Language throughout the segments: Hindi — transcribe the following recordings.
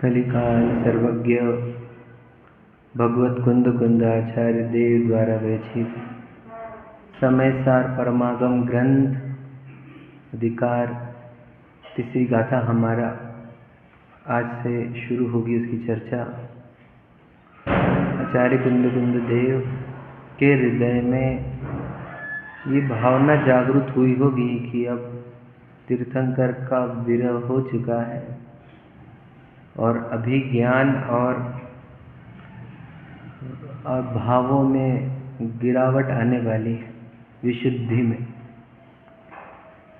कलिकाल सर्वज्ञ भगवत कुंद कुंद आचार्य देव द्वारा विरचित समय सार परमागम ग्रंथ अधिकार तीसरी गाथा हमारा आज से शुरू होगी उसकी चर्चा। आचार्य कुंद कुंद देव के हृदय में ये भावना जागृत हुई होगी कि अब तीर्थंकर का विरह हो चुका है और अभी ज्ञान और भावों में गिरावट आने वाली है, विशुद्धि में।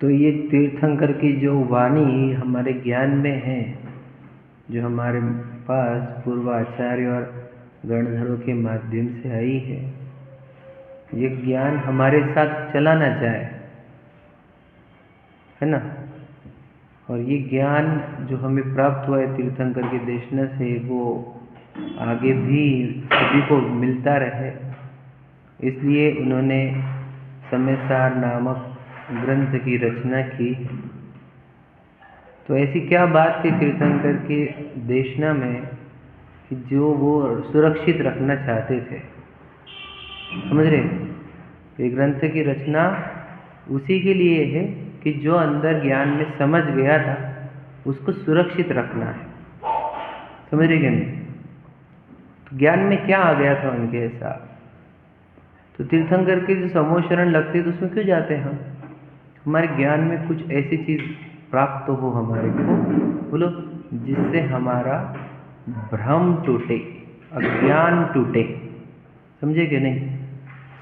तो ये तीर्थंकर की जो वाणी हमारे ज्ञान में है, जो हमारे पास पूर्वाचार्य और गणधरों के माध्यम से आई है, ये ज्ञान हमारे साथ चला ना जाए, है ना। और ये ज्ञान जो हमें प्राप्त हुआ है तीर्थंकर के देशना से, वो आगे भी सभी को मिलता रहे, इसलिए उन्होंने समयसार नामक ग्रंथ की रचना की। तो ऐसी क्या बात थी तीर्थंकर के देशना में कि जो वो सुरक्षित रखना चाहते थे, समझ रहे। ये ग्रंथ की रचना उसी के लिए है कि जो अंदर ज्ञान में समझ गया था उसको सुरक्षित रखना है, समझ रहे क्या नहीं। तो ज्ञान में क्या आ गया था उनके ऐसा, तो तीर्थंकर के जो समोशरण लगते तो उसमें क्यों जाते हैं हम। हमारे ज्ञान में कुछ ऐसी चीज प्राप्त हो हमारे को, बोलो, जिससे हमारा भ्रम टूटे, अज्ञान टूटे, समझे कि नहीं।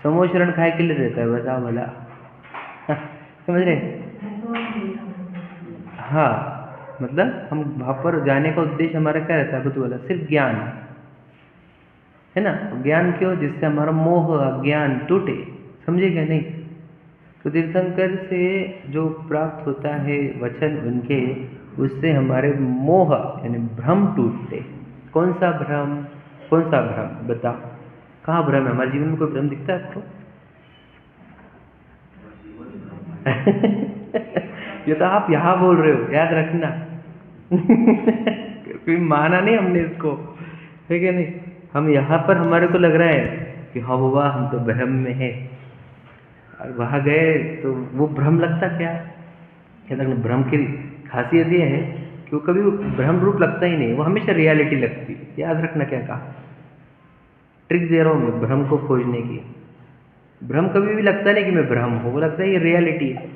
समोशरण खाए के लिए रहता है, बता भला, समझ रहे। हाँ, मतलब हम वहाँ पर जाने का उद्देश्य हमारा क्या रहता है, बोला, सिर्फ ज्ञान, है ना। ज्ञान क्यों, जिससे हमारा मोह अज्ञान टूटे, समझे क्या नहीं। तो तीर्थंकर से जो प्राप्त होता है वचन उनके, उससे हमारे मोह यानी भ्रम टूटते। कौन सा भ्रम, कौन सा भ्रम बताओ, कहाँ भ्रम है हमारे जीवन में, कोई भ्रम दिखता है आपको। ये तो आप यहाँ बोल रहे हो, याद रखना। कोई माना नहीं हमने इसको, ठीक है नहीं। हम यहाँ पर हमारे को लग रहा है कि हाँ बाबा हम तो भ्रम में है, और वहाँ गए तो वो भ्रम लगता क्या है। भ्रम की खासियत ये है कि वो कभी भ्रम रूप लगता ही नहीं, वो हमेशा रियलिटी लगती है। याद रखना क्या कहा, ट्रिक दे रहा हूँ मैं भ्रम को खोजने की। भ्रम कभी भी लगता नहीं कि मैं भ्रम हूँ, वो लगता है ये रियलिटी है।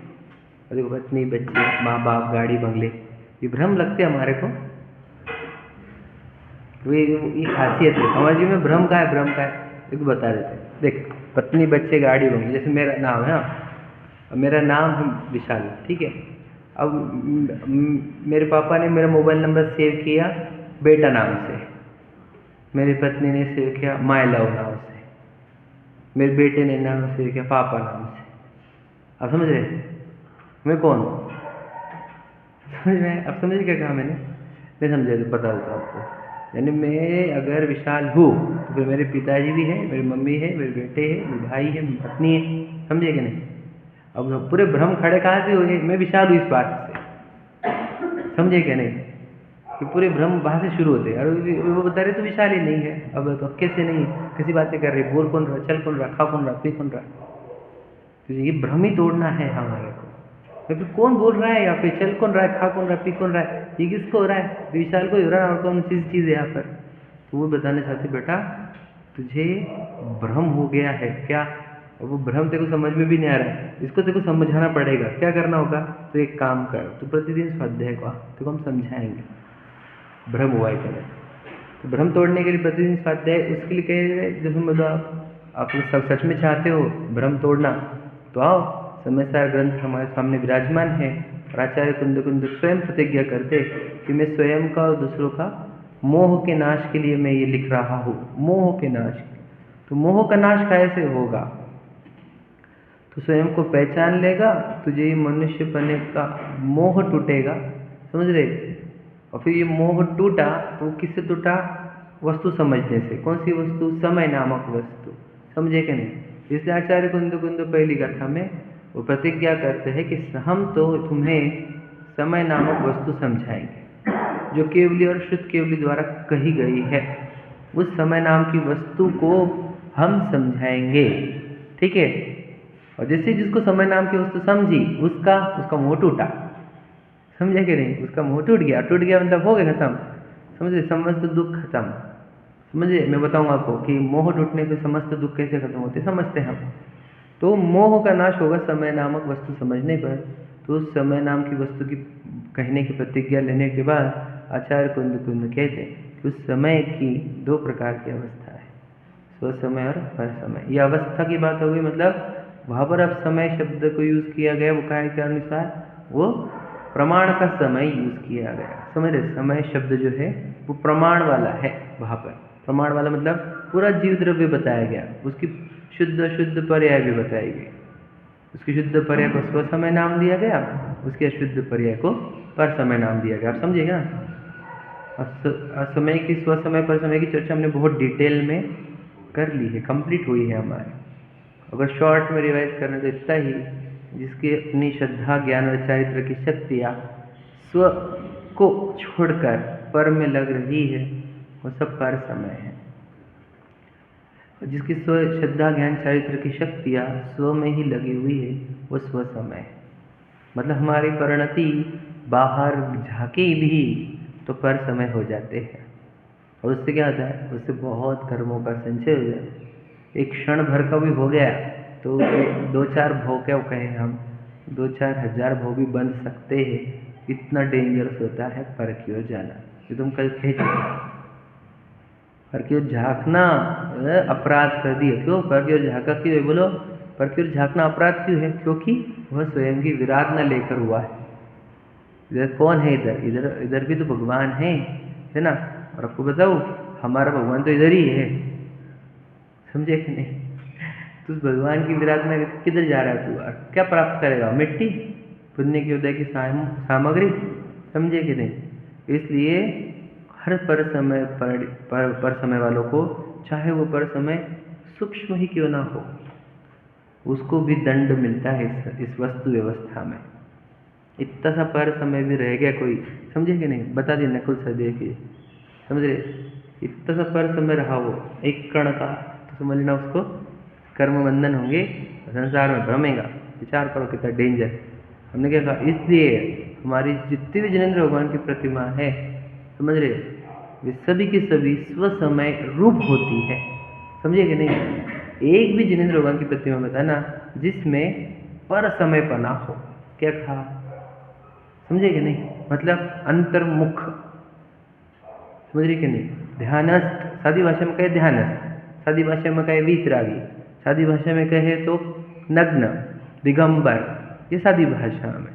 देखो, पत्नी, बच्चे, माँ बाप, गाड़ी, बंगले, ये भ्रम लगते हैं हमारे को। ये खासियत है हमारे जीवन में। भ्रम का है, भ्रम का है, एक बता देते। देख, पत्नी, बच्चे, गाड़ी, बंगले, जैसे मेरा नाम है, मेरा नाम है विशाल, ठीक है। अब मेरे पापा ने मेरा मोबाइल नंबर सेव किया बेटा नाम से, मेरी पत्नी ने सेव किया माय लव नाम से, मेरे बेटे ने नाम सेव किया पापा नाम से। अब समझ रहे मैं कौन हूँ, समझ में। अब समझ क्या कहा मैंने, नहीं समझे तो बता देता आपको। यानी मैं अगर विशाल हूँ तो फिर मेरे पिताजी भी हैं, मेरी मम्मी है, मेरे बेटे हैं, मेरे भाई है, मेरी पत्नी है, समझे कि नहीं। अब पूरे भ्रम खड़े कहाँ से हुए, मैं विशाल हूँ इस बात से, समझे क्या नहीं। कि पूरे भ्रम वहाँ से शुरू होते हैं। और वो बता रहे तो विशाल ही नहीं है। अब तो कैसे नहीं, कैसी बातें कर रहे, बोल कौन रहा, चल कौन रहा, खा कौन रहा, पी कौन रहा। तो ये भ्रम ही तोड़ना है हमारे को। फिर कौन बोल रहा है यहाँ पे, चल कौन रहा है, खा कौन रहा, पी कौन रहा है, ये किसको हो रहा है, विशाल को हो रहा है, और कौन सी चीज़ है यहाँ पर। तो वो बताना चाहते, बेटा तुझे भ्रम हो गया है क्या, और वो भ्रम तेरे को समझ में भी नहीं आ रहा है, इसको तेरे को समझाना पड़ेगा। क्या करना होगा, तो एक काम कर, तो प्रतिदिन स्वाध्याय को तेरे को हम समझाएंगे भ्रम हुआ है क्या। तो भ्रम तोड़ने के लिए प्रतिदिन स्वाध्याय, उसके लिए कह रहे जब हम आप सब सच में चाहते हो भ्रम तोड़ना, तो आओ, समयसार ग्रंथ हमारे सामने विराजमान है। और आचार्य कुंद कुंद स्वयं प्रतिज्ञा करते कि मैं स्वयं का और दूसरों का मोह के नाश के लिए मैं ये लिख रहा हूँ, मोह के नाश। तो मोह का नाश कैसे होगा, तो स्वयं को पहचान लेगा, तुझे ये मनुष्य बनने का मोह टूटेगा, समझ रहे। और फिर ये मोह टूटा तो किससे टूटा, वस्तु समझने से। कौन सी वस्तु, समय नामक वस्तु, समझे कि नहीं। इसलिए आचार्य कुंद कुंद पहली कथा में वो प्रतिज्ञा करते हैं कि हम तो तुम्हें समय नामक वस्तु समझाएंगे, जो केवली और शुद्ध केवली द्वारा कही गई है, उस समय नाम की वस्तु को हम समझाएंगे। ठीक है। और जैसे जिसको समय नाम की वस्तु समझी, उसका मोह टूटा। समझे कि नहीं? उसका मोह टूट गया मतलब हो गया खत्म। समझे? समस्त दुख खत्म। समझे? मैं बताऊंगा आपको कि मोह टूटने पे समस्त दुख कैसे खत्म होते, समझते हैं हम। तो मोह का नाश होगा समय नामक वस्तु समझने पर। तो उस समय नाम की वस्तु की कहने की प्रतिज्ञा लेने के बाद आचार्य कुंद कहते हैं कि उस समय की 2 प्रकार की अवस्था है, स्वसमय और परसमय। ये अवस्था की बात हो गई, मतलब वहाँ पर अब समय शब्द को यूज किया गया, वो काय के अनुसार, वो प्रमाण का समय यूज किया गया। समझ रहे? समय शब्द जो है वो प्रमाण वाला है। वहाँ पर प्रमाण वाला मतलब पूरा जीव द्रव्य बताया गया, उसकी शुद्ध अशुद्ध पर्याय भी बताई गई। उसकी शुद्ध पर्याय को स्वसमय नाम दिया गया, उसके अशुद्ध पर्याय को परसमय नाम दिया गया। आप समझिएगा? समय की स्वसमय परसमय की चर्चा हमने बहुत डिटेल में कर ली है, कंप्लीट हुई है हमारी। अगर शॉर्ट में रिवाइज करने तो इतना ही, जिसकी अपनी श्रद्धा ज्ञान और चारित्र की शक्तियाँ स्व को छोड़कर पर में लग रही है, वो सब पर समय है। जिसकी स्व श्रद्धा ज्ञान चारित्र की शक्तियाँ स्व में ही लगी हुई है, वो स्व समय है। मतलब हमारी परिणति बाहर झांकी भी तो पर समय हो जाते हैं। और उससे क्या होता है? उससे बहुत कर्मों का संचय हो जाता है। एक क्षण भर का भी हो गया तो 2-4 भोग, क्या कहें हम, 2-4 हजार भोग भी बन सकते हैं। इतना डेंजरस होता है पर की ओर जाना। ये तुम कल कह चुके, पर की ओर झांकना अपराध कर दिया। क्यों पर की ओर झांका? क्यों है बोलो? पर की ओर झांकना अपराध क्यों है? क्योंकि वह स्वयं की विराट न लेकर हुआ है। इधर कौन है? इधर भी तो भगवान है ना? और आपको बताऊं, हमारा भगवान तो इधर ही है। समझे कि नहीं? तो उस भगवान की विराट में किधर जा रहा है तू? क्या प्राप्त करेगा? मिट्टी, पुण्य की उदय की सामग्री। समझे कि नहीं? इसलिए हर पर समय वालों को, चाहे वो पर समय सूक्ष्म ही क्यों ना हो, उसको भी दंड मिलता है इस वस्तु व्यवस्था में। इतना सा पर समय भी रह गया कोई, समझे कि नहीं? बता दी नकुल सहदेव की, समझ रहे? इतना सा पर समय रहा वो एक कण का, तो समझ लेना उसको कर्म बंधन होंगे, संसार में भ्रमेगा। विचार करो कितना डेंजर। हमने क्या कहा? इसलिए हमारी जितनी भी जिनेंद्र भगवान की प्रतिमा है, समझ रहे, वे सभी की सभी स्वसमय रूप होती है। समझे कि नहीं? एक भी जिनेंद्र भगवान की प्रतिमा बताना जिसमें पर समय पना हो। क्या कहा? समझे कि नहीं? मतलब अंतर्मुख। समझ रही कि नहीं? ध्यानस्थ, सादी भाषा में कहे ध्यानस्थ, सादी भाषा में कहे वीतरागी, सादी भाषा में कहे तो नग्न, दिगंबर, ये सादी भाषा में।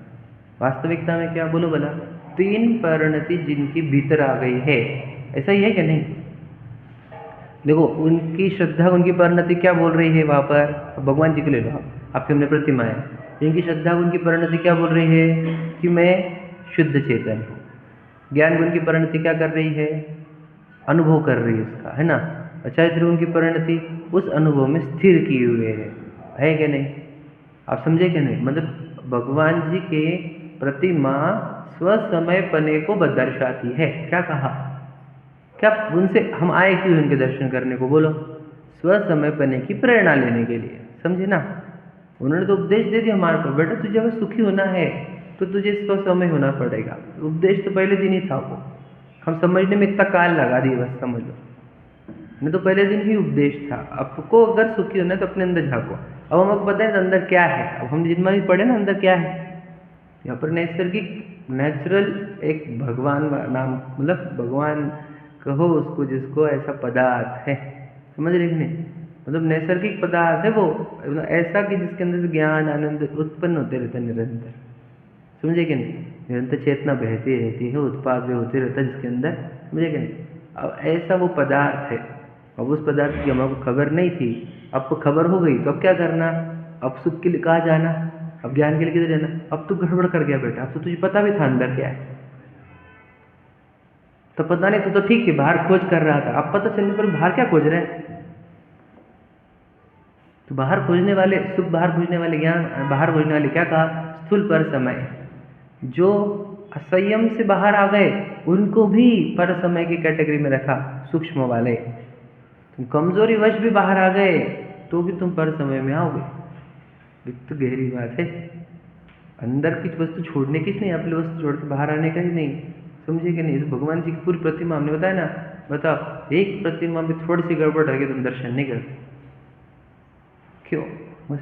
वास्तविकता में क्या बोलो भला? 3 परिणति जिनकी भीतर आ गई है, ऐसा ही है कि नहीं? देखो, उनकी श्रद्धा, उनकी परिणति क्या बोल रही है वहाँ पर? भगवान जी को ले लो आप, आपके हमने प्रतिमा है। इनकी श्रद्धा, उनकी परिणति क्या बोल रही है? कि मैं शुद्ध चेतन हूँ। ज्ञान गुण की परिणति क्या कर रही है? अनुभव कर रही है उसका, है ना? चारित्र गुण की परिणति उस अनुभव में स्थिर किए हुए है कि नहीं? आप समझे कि नहीं? मतलब भगवान जी के प्रतिमा स्वसमय पने को दर्शाती है। क्या कहा? क्या उनसे हम आए क्यों उनके दर्शन करने को? बोलो। स्वसमय पने की प्रेरणा लेने के लिए, समझे ना? उन्होंने तो उपदेश दे दिया हमारे को, बेटा तुझे अगर सुखी होना है तो तुझे स्वसमय होना पड़ेगा। उपदेश तो पहले दिन ही था वो, हम समझने में इतना काल लगा दिए, बस समझ लो। नहीं तो पहले दिन ही उपदेश था। आपको अगर सुखी होना है तो अपने अंदर झांको। अब हमको पता है अंदर क्या है। अब हम जितना भी पढ़े ना अंदर क्या है, यहाँ पर नैसर्गिक, नेचुरल एक भगवान नाम, मतलब भगवान कहो उसको जिसको, ऐसा पदार्थ है। समझ रहे कि नहीं? मतलब नैसर्गिक पदार्थ है वो, ऐसा कि जिसके अंदर से ज्ञान आनंद उत्पन्न होते रहते निरंतर। समझे कि नहीं? निरंतर चेतना बहती रहती है, उत्पाद भी होते रहता है जिसके अंदर। समझे कि नहीं? अब ऐसा वो पदार्थ है। अब उस पदार्थ की हमको खबर नहीं थी, आपको खबर हो गई, तो अब क्या करना? अब सुख के लिए कहाँ जाना? अब ज्ञान के लिए किधर जाना? अब तो गड़बड़ कर गया बेटा, अब तो तुझे पता भी था अंदर क्या है। तो पता नहीं था तो ठीक है, बाहर खोज कर रहा था, अब पता चलने पर बाहर क्या खोज रहे हैं? तो बाहर खोजने वाले सुख, बाहर खोजने वाले ज्ञान, बाहर खोजने वाले क्या कहा? स्थूल पर समय, जो संयम से बाहर आ गए, उनको भी पर समय की कैटेगरी में रखा, सूक्ष्म वाले। तुम कमजोरी वश भी बाहर आ गए तो भी तुम पर समय में आओगे। ये तो गहरी बात है। अंदर की वस्तु छोड़ने की नहीं, अपनी वस्तु छोड़ के बाहर आने का ही नहीं, समझे कि नहीं। इस भगवान जी की पूरी प्रतिमा हमने बताया ना, बताओ एक प्रतिमा में थोड़ी सी गड़बड़ रह गई तुम दर्शन नहीं करते, क्यों? बस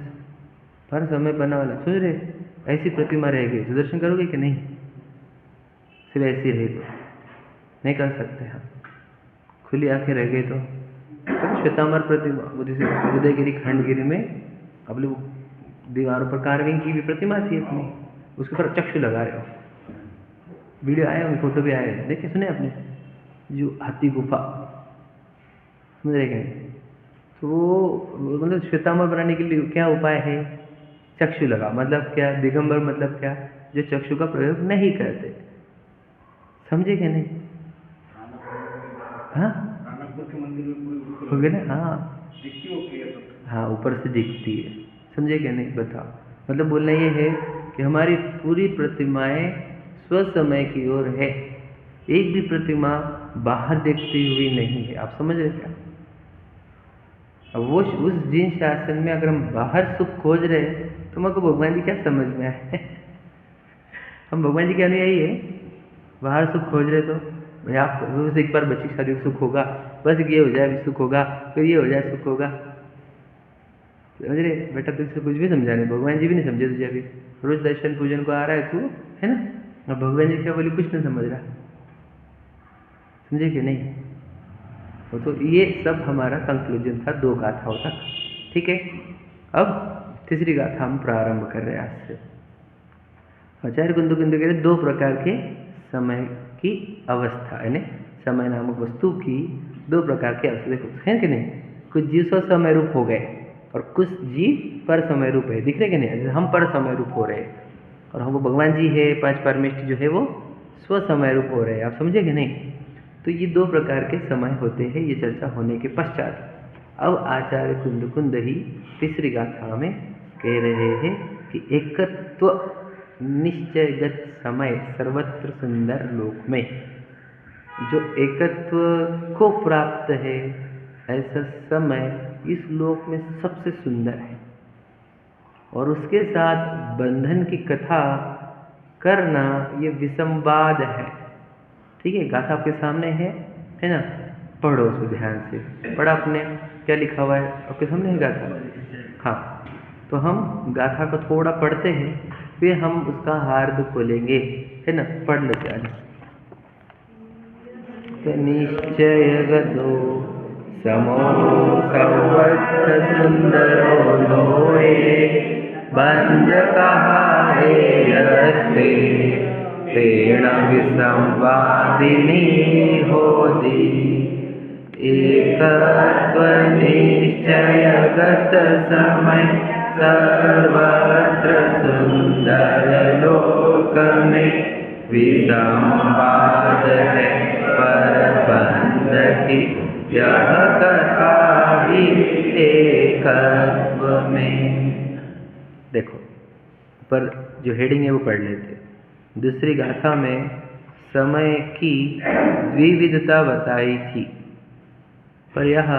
पर समय बना वाला, सोच रहे ऐसी प्रतिमा रह गई तो दर्शन करोगे कि नहीं? सिर्फ ऐसी रही तो नहीं कर सकते हम। खुली आंखें रह गई तो श्वेतांबर प्रतिमा, वो जैसे उदयगिरी खंडगिरी में अपने दीवारों पर कार्विंग की भी प्रतिमा थी अपनी, उसके ऊपर चक्षु लगा रहे हो, वीडियो आए होंगे, फोटो भी आए, देखे सुने आपने? जो हाथी गुफा, समझ रहे क्या? तो मतलब श्वेतांबर बनाने के लिए क्या उपाय है? चक्षु लगा, मतलब क्या? दिगंबर मतलब क्या? जो चक्षु का प्रयोग नहीं करते, समझे क्या नहीं? हाँ हो गया ना? हाँ ऊपर से दिखती है, समझे क्या नहीं? बताओ, मतलब बोलना ये है कि हमारी पूरी प्रतिमाएं स्वसमय की ओर है, एक भी प्रतिमा बाहर देखती हुई नहीं है। आप समझ रहे क्या? अब वो उस जिन शासन में अगर हम बाहर सुख खोज रहे हैं तो हमको भगवान जी क्या समझ में आए? हम भगवान जी के अनुयायी है, बाहर सुख खोज रहे तो भाई आप रोज एक बार बच्ची शादी सुख होगा, बस ये हो जाए सुख होगा, फिर ये हो जाए सुख होगा, समझ रहे बेटा? तुझसे कुछ भी समझा नहीं, भगवान जी भी नहीं समझे तुझे अभी। रोज दर्शन पूजन को आ रहा है तू, है ना? और भगवान जी क्या बोली कुछ नहीं समझ रहा, समझे कि नहीं? तो ये सब हमारा कंक्लूजन था 2 गाथाओं तक, ठीक है। अब तीसरी गाथा हम प्रारंभ कर रहे हैं आज से। आचार्य कुंद के 2 प्रकार के समय की अवस्था, यानी समय नामक वस्तु की 2 प्रकार की अवस्था, देखो है कि नहीं? कुछ जीव स्व समय रूप हो गए और कुछ जीव पर समय रूप है, दिख रहे कि नहीं? हम पर समय रूप हो रहे हैं और हमको भगवान जी है, 5 परमेष्ठ जो है वो स्व समय रूप हो रहे हैं, आप समझे कि नहीं? तो ये 2 प्रकार के समय होते हैं, ये चर्चा होने के पश्चात अब आचार्य कुंद ही तीसरी गाथा में कह रहे हैं कि एकत्व निश्चयगत समय सर्वत्र सुंदर लोक में, जो एकत्व को प्राप्त है ऐसा समय इस लोक में सबसे सुंदर है, और उसके साथ बंधन की कथा करना ये विसंवाद है, ठीक है? गाथा आपके सामने है ना? पढ़ो उसको ध्यान से, पढ़ा आपने? क्या लिखा हुआ है आपके सामने? है गाथा? हाँ, तो हम गाथा को थोड़ा पढ़ते हैं, फिर हम उसका हार्द खोलेंगे, है ना? पढ़ लेते आज। तो निश्चय गतो समो सर्वत्र सुंदरो लोए, बंध कहारे यस्ते तेण विसंवादिनी होती। एकत्व निश्चयगत समय सर्वत्र सुंदर लोक में, विसंवाद है पर बंध की यह कथा ही एकत्व में। देखो पर जो हेडिंग है वो पढ़ लेते। दूसरी गाथा में समय की द्विविधता बताई थी, पर यह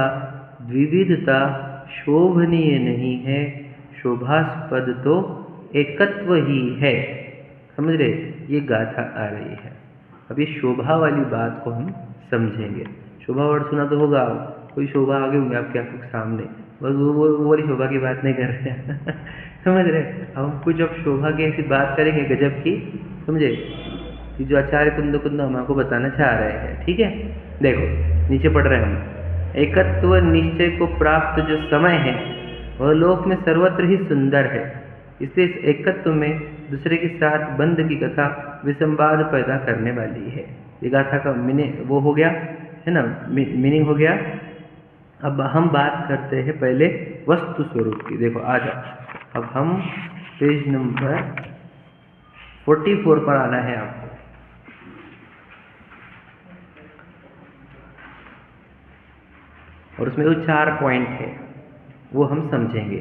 द्विविधता शोभनीय नहीं है, शोभास्पद तो एकत्व ही है, समझ रहे? ये गाथा आ रही है। अब ये शोभा वाली बात को हम समझेंगे। शोभा वर्ड सुना तो होगा, कोई शोभा आगे होंगे आपके आपके सामने, बस वो वाली शोभा की बात नहीं कर रहे हैं समझ रहे? हम कुछ अब शोभा की ऐसी बात करेंगे गजब की, समझे? कि जो आचार्य कुंद हमको बताना चाह रहे हैं, ठीक है? देखो नीचे पढ़ रहे हैं हम। एकत्व निश्चय को प्राप्त जो समय है वह लोक में सर्वत्र ही सुंदर है, इसलिए इस एकत्व में दूसरे के साथ बंध की कथा विसंवाद पैदा करने वाली है। ये गाथा का मीनिंग वो हो गया, है ना? मीनिंग हो गया। अब हम बात करते हैं पहले वस्तु स्वरूप की। देखो आ जाओ, अब हम पेज नंबर 44 पर आना है आपको। और उसमें वो 4 पॉइंट है, वो हम समझेंगे।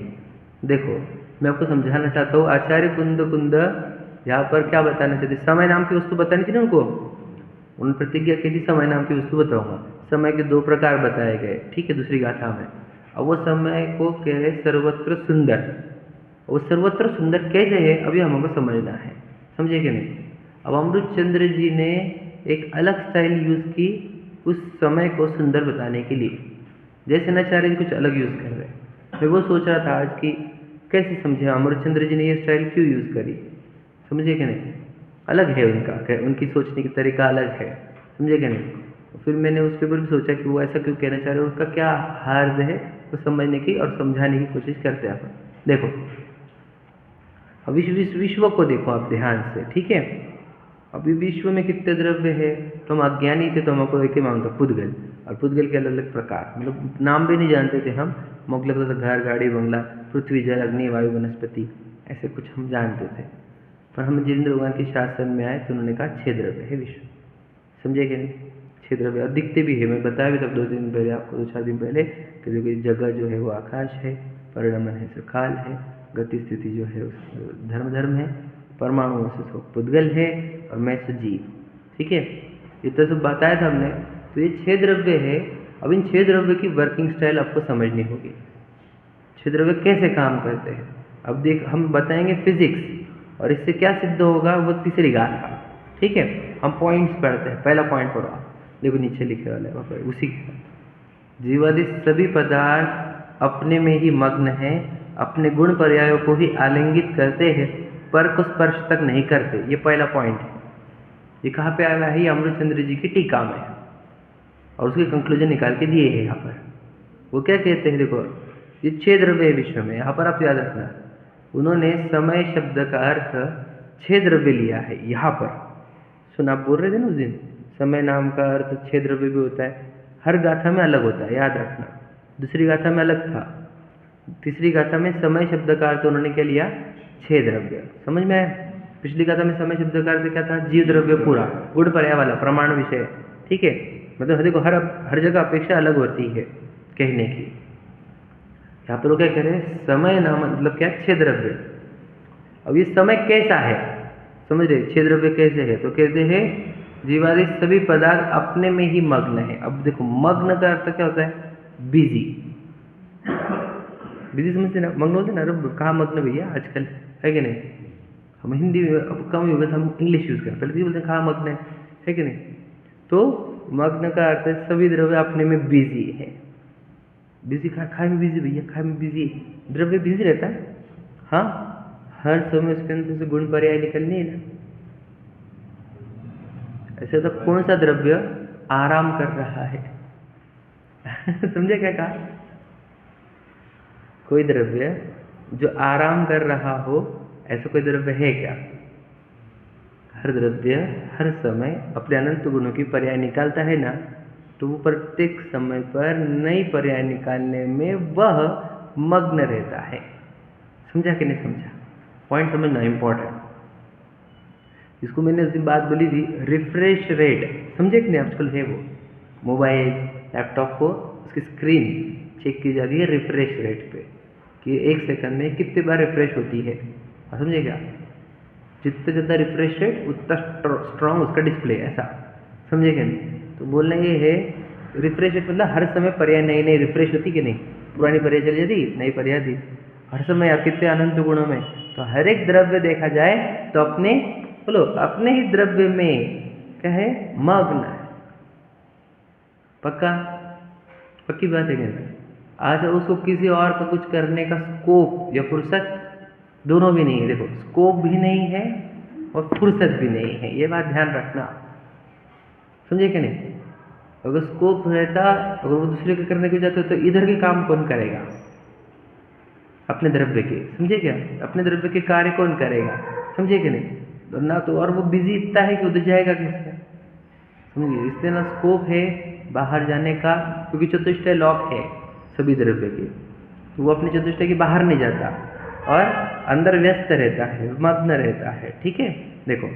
देखो मैं आपको समझाना चाहता हूँ, आचार्य कुंद यहाँ पर क्या बताना चाहते, समय नाम की वस्तु बतानी थी ना उनको, उन प्रतिज्ञा की थी समय नाम की वस्तु बताऊंगा। समय के दो प्रकार बताए गए, ठीक है, दूसरी गाथा में। अब वो समय को कहे सर्वत्र सुंदर, वो सर्वत्र सुंदर कैसे है अभी हमको समझना है, समझे कि नहीं। अब अमृतचंद्र जी ने एक अलग स्टाइल यूज़ की उस समय को सुंदर बताने के लिए, जैसे नाचार्य जी कुछ अलग यूज़ कर रहे हैं। मैं वो सोच रहा था आज कि कैसे समझे अमृतचंद्र जी ने ये स्टाइल क्यों यूज़ करी, समझे कि नहीं, अलग है उनका, उनकी सोचने की तरीका अलग है, समझे कि नहीं। फिर मैंने उसके ऊपर भी सोचा कि वो ऐसा क्यों कहना चाह रहे हैं, उसका क्या हार्द है वो समझने की और समझाने की कोशिश करते हैं अपन। देखो अब विश्व को देखो आप ध्यान से, ठीक है। अभी विश्व में कितने द्रव्य है, तो हम अज्ञानी थे तो हमको एक ही मालूम था पुद्गल, और पुद्गल के अलग अलग प्रकार, मतलब नाम भी नहीं जानते थे हम, हमको लगता था घर गाड़ी बंगला पृथ्वी जल अग्नि वायु वनस्पति ऐसे कुछ हम जानते थे। पर हम जिनेंद्र भगवान के शासन में आए तो उन्होंने कहा 6 द्रव्य है विश्व, समझे कि नहीं, 6 द्रव्य, और दिखते भी है। मैं बताया भी तब 2 दिन पहले आपको, 2-4 दिन पहले, कि देखो जगह जो है वो आकाश है, परिणमन है सो काल है, गति स्थिति जो है धर्म है, परमाणुओं से सो पुद्गल है, और मैं सो जीव, ठीक है। इतना सब बताया था हमने। तो ये 6 द्रव्य है। अब इन 6 द्रव्य की वर्किंग स्टाइल आपको समझनी होगी, 6 द्रव्य कैसे काम करते हैं। अब देख हम बताएंगे फिजिक्स, और इससे क्या सिद्ध होगा वो तीसरी गाथा, ठीक है। हम पॉइंट्स पढ़ते हैं, पहला पॉइंट पढ़ो, देखो नीचे लिखे वाले वहाँ पर उसी जीवादि सभी पदार्थ अपने में ही मग्न हैं, अपने गुण पर्यायों को ही आलिंगित करते हैं, पर को स्पर्श तक नहीं करते। ये पहला पॉइंट है। ये कहाँ पे आया है, ये अमृतचंद्र जी की टीका में, और उसके कंक्लूजन निकाल के दिए हैं यहाँ पर। वो क्या कहते हैं, देखो ये 6 द्रव्य है विश्व में, यहाँ पर आप याद रखना, उन्होंने समय शब्द का अर्थ 6 द्रव्य लिया है यहाँ पर। सुन, आप बोल रहे थे ना उस दिन, समय नाम का अर्थ 6 द्रव्य भी होता है, हर गाथा में अलग होता है, याद रखना। दूसरी गाथा में अलग था, तीसरी गाथा में समय शब्द का अर्थ उन्होंने क्या लिया, 6 द्रव्य, समझ में आया। पिछली गाथा में समय शब्द का अर्थ क्या था, जीव द्रव्य पूरा, गुण पर्याय वाला प्रमाण विषय, ठीक है। मतलब देखो हर जगह अपेक्षा अलग होती है कहने की। यहाँ पर वो क्या कह रहे हैं, समय नाम मतलब क्या, 6 द्रव्य। अब ये समय कैसा है, समझ रहे, 6 द्रव्य कैसे है, तो कहते हैं जीवादि सभी पदार्थ अपने में ही मग्न है। अब देखो मग्न का अर्थ क्या होता है, बिजी, बिजी समझते ना, मग्न होते ना। अरे कहाँ मग्न भैया आजकल, है कि नहीं। हम हिंदी में अब कम होगा तो हम इंग्लिश यूज़ करें, पहले तो बोलते हैं कहाँ मग्न है कि नहीं। तो मग्न का अर्थ है सभी द्रव्य अपने में बिजी है। बिजी खाए में बिजी भैया, खाए में बिजी, द्रव्य बिजी रहता है, हाँ, हर समय उसके अंदर से गुण पर्याय निकलने है ना। ऐसे तो कौन सा द्रव्य आराम कर रहा है समझे क्या कहा, कोई द्रव्य जो आराम कर रहा हो, ऐसा कोई द्रव्य है क्या। हर द्रव्य हर समय अपने अनंत गुणों की पर्याय निकालता है ना, तो वो प्रत्येक समय पर नई पर्याय निकालने में वह मग्न रहता है। समझा कि नहीं समझा, पॉइंट समझना इंपॉर्टेंट। इसको मैंने उस दिन बात बोली थी, रिफ्रेश रेट, समझे कि नहीं, आजकल है वो मोबाइल लैपटॉप को उसकी स्क्रीन चेक की जाती है रिफ्रेश रेट पे, कि 1 सेकंड में कितने बार रिफ्रेश होती है, समझे क्या। जितने ज़्यादा रिफ्रेश रेट उतना स्ट्रॉन्ग उसका डिस्प्ले, ऐसा समझे क्या नहीं। तो बोलना ये है रिफ्रेश रेट मतलब हर समय पर्याय नई नई रिफ्रेश होती कि नहीं, पुरानी पर्याय चली जाती, नई पर्याय थी हर समय। आप कितने अनंत गुणों में, तो हर एक द्रव्य देखा जाए तो अपने बोलो अपने ही द्रव्य में क्या है, मग्न है। पक्का, पक्की बात है क्या। आज उसको किसी और का कुछ करने का स्कोप या फुर्सत दोनों भी नहीं है। देखो स्कोप भी नहीं है और फुर्सत भी नहीं है, ये बात ध्यान रखना, समझे कि नहीं। अगर स्कोप रहता, अगर वो दूसरे के करने को जाते तो इधर के काम कौन करेगा, अपने द्रव्य के, समझे क्या, अपने द्रव्य के कार्य कौन करेगा, समझे कि नहीं। तो ना तो, और वो बिजी इतना है कि उधर जाएगा किसका, समझिए। इसलिए ना स्कोप है बाहर जाने का, क्योंकि चतुष्टय लॉक है सभी द्रव्य के, तो वो अपने चतुष्टय के बाहर नहीं जाता और अंदर व्यस्त रहता है, मग्न रहता है, ठीक है। देखो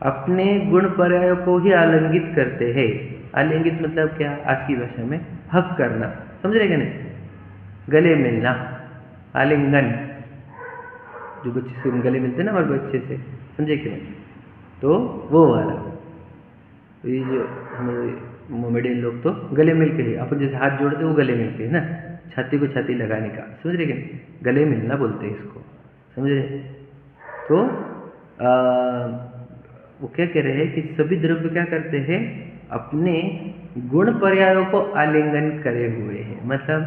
अपने गुण पर्यायों को ही आलिंगित करते हैं। आलिंगित मतलब क्या, आज की भाषा में हक करना, समझ रहे क्या नहीं, गले मिलना, आलिंगन, जो बच्चे से गले मिलते हैं ना हमारे बच्चे से, समझे कि नहीं? तो वो वाला, तो ये जो हमारे मोमेडियन लोग तो गले मिल के ही, अपन जैसे हाथ जोड़ते वो गले मिल के है ना, छाती को छाती लगाने का, समझ रहे कि नहीं? गले मिलना बोलते हैं इसको, समझ रहे? तो वो क्या कह रहे हैं कि सभी द्रव्य क्या करते हैं, अपने गुण पर्यायों को आलिंगन करे हुए हैं, मतलब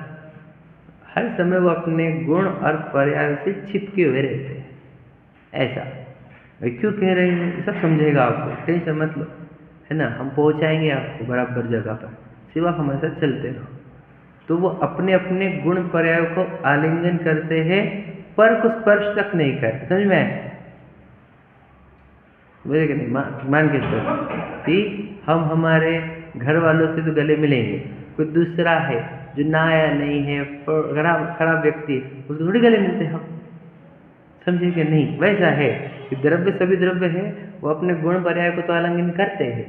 हर समय वो अपने गुण और पर्याय से चिपके हुए रहते हैं। ऐसा भाई क्यों कह रहे हैं, ये सब समझेगा आपको, टेंशन मत लो, है ना, हम पहुंचाएंगे आपको बराबर जगह पर, सिर्फ आप हमारे साथ चलते रहो। तो वो अपने अपने गुण पर्यायों को आलिंगन करते हैं, पर कुछ स्पर्श तक नहीं करते, समझ में आए? बोले कि नहीं, मान के चलो कि हम हमारे घर वालों से तो गले मिलेंगे, कोई दूसरा है जो नया नहीं है, खराब व्यक्ति है, उसको थोड़ी गले मिलते हम, समझे कि नहीं? वैसा है कि द्रव्य, सभी द्रव्य है, वो अपने गुण पर्याय को तो आलिंगन करते हैं,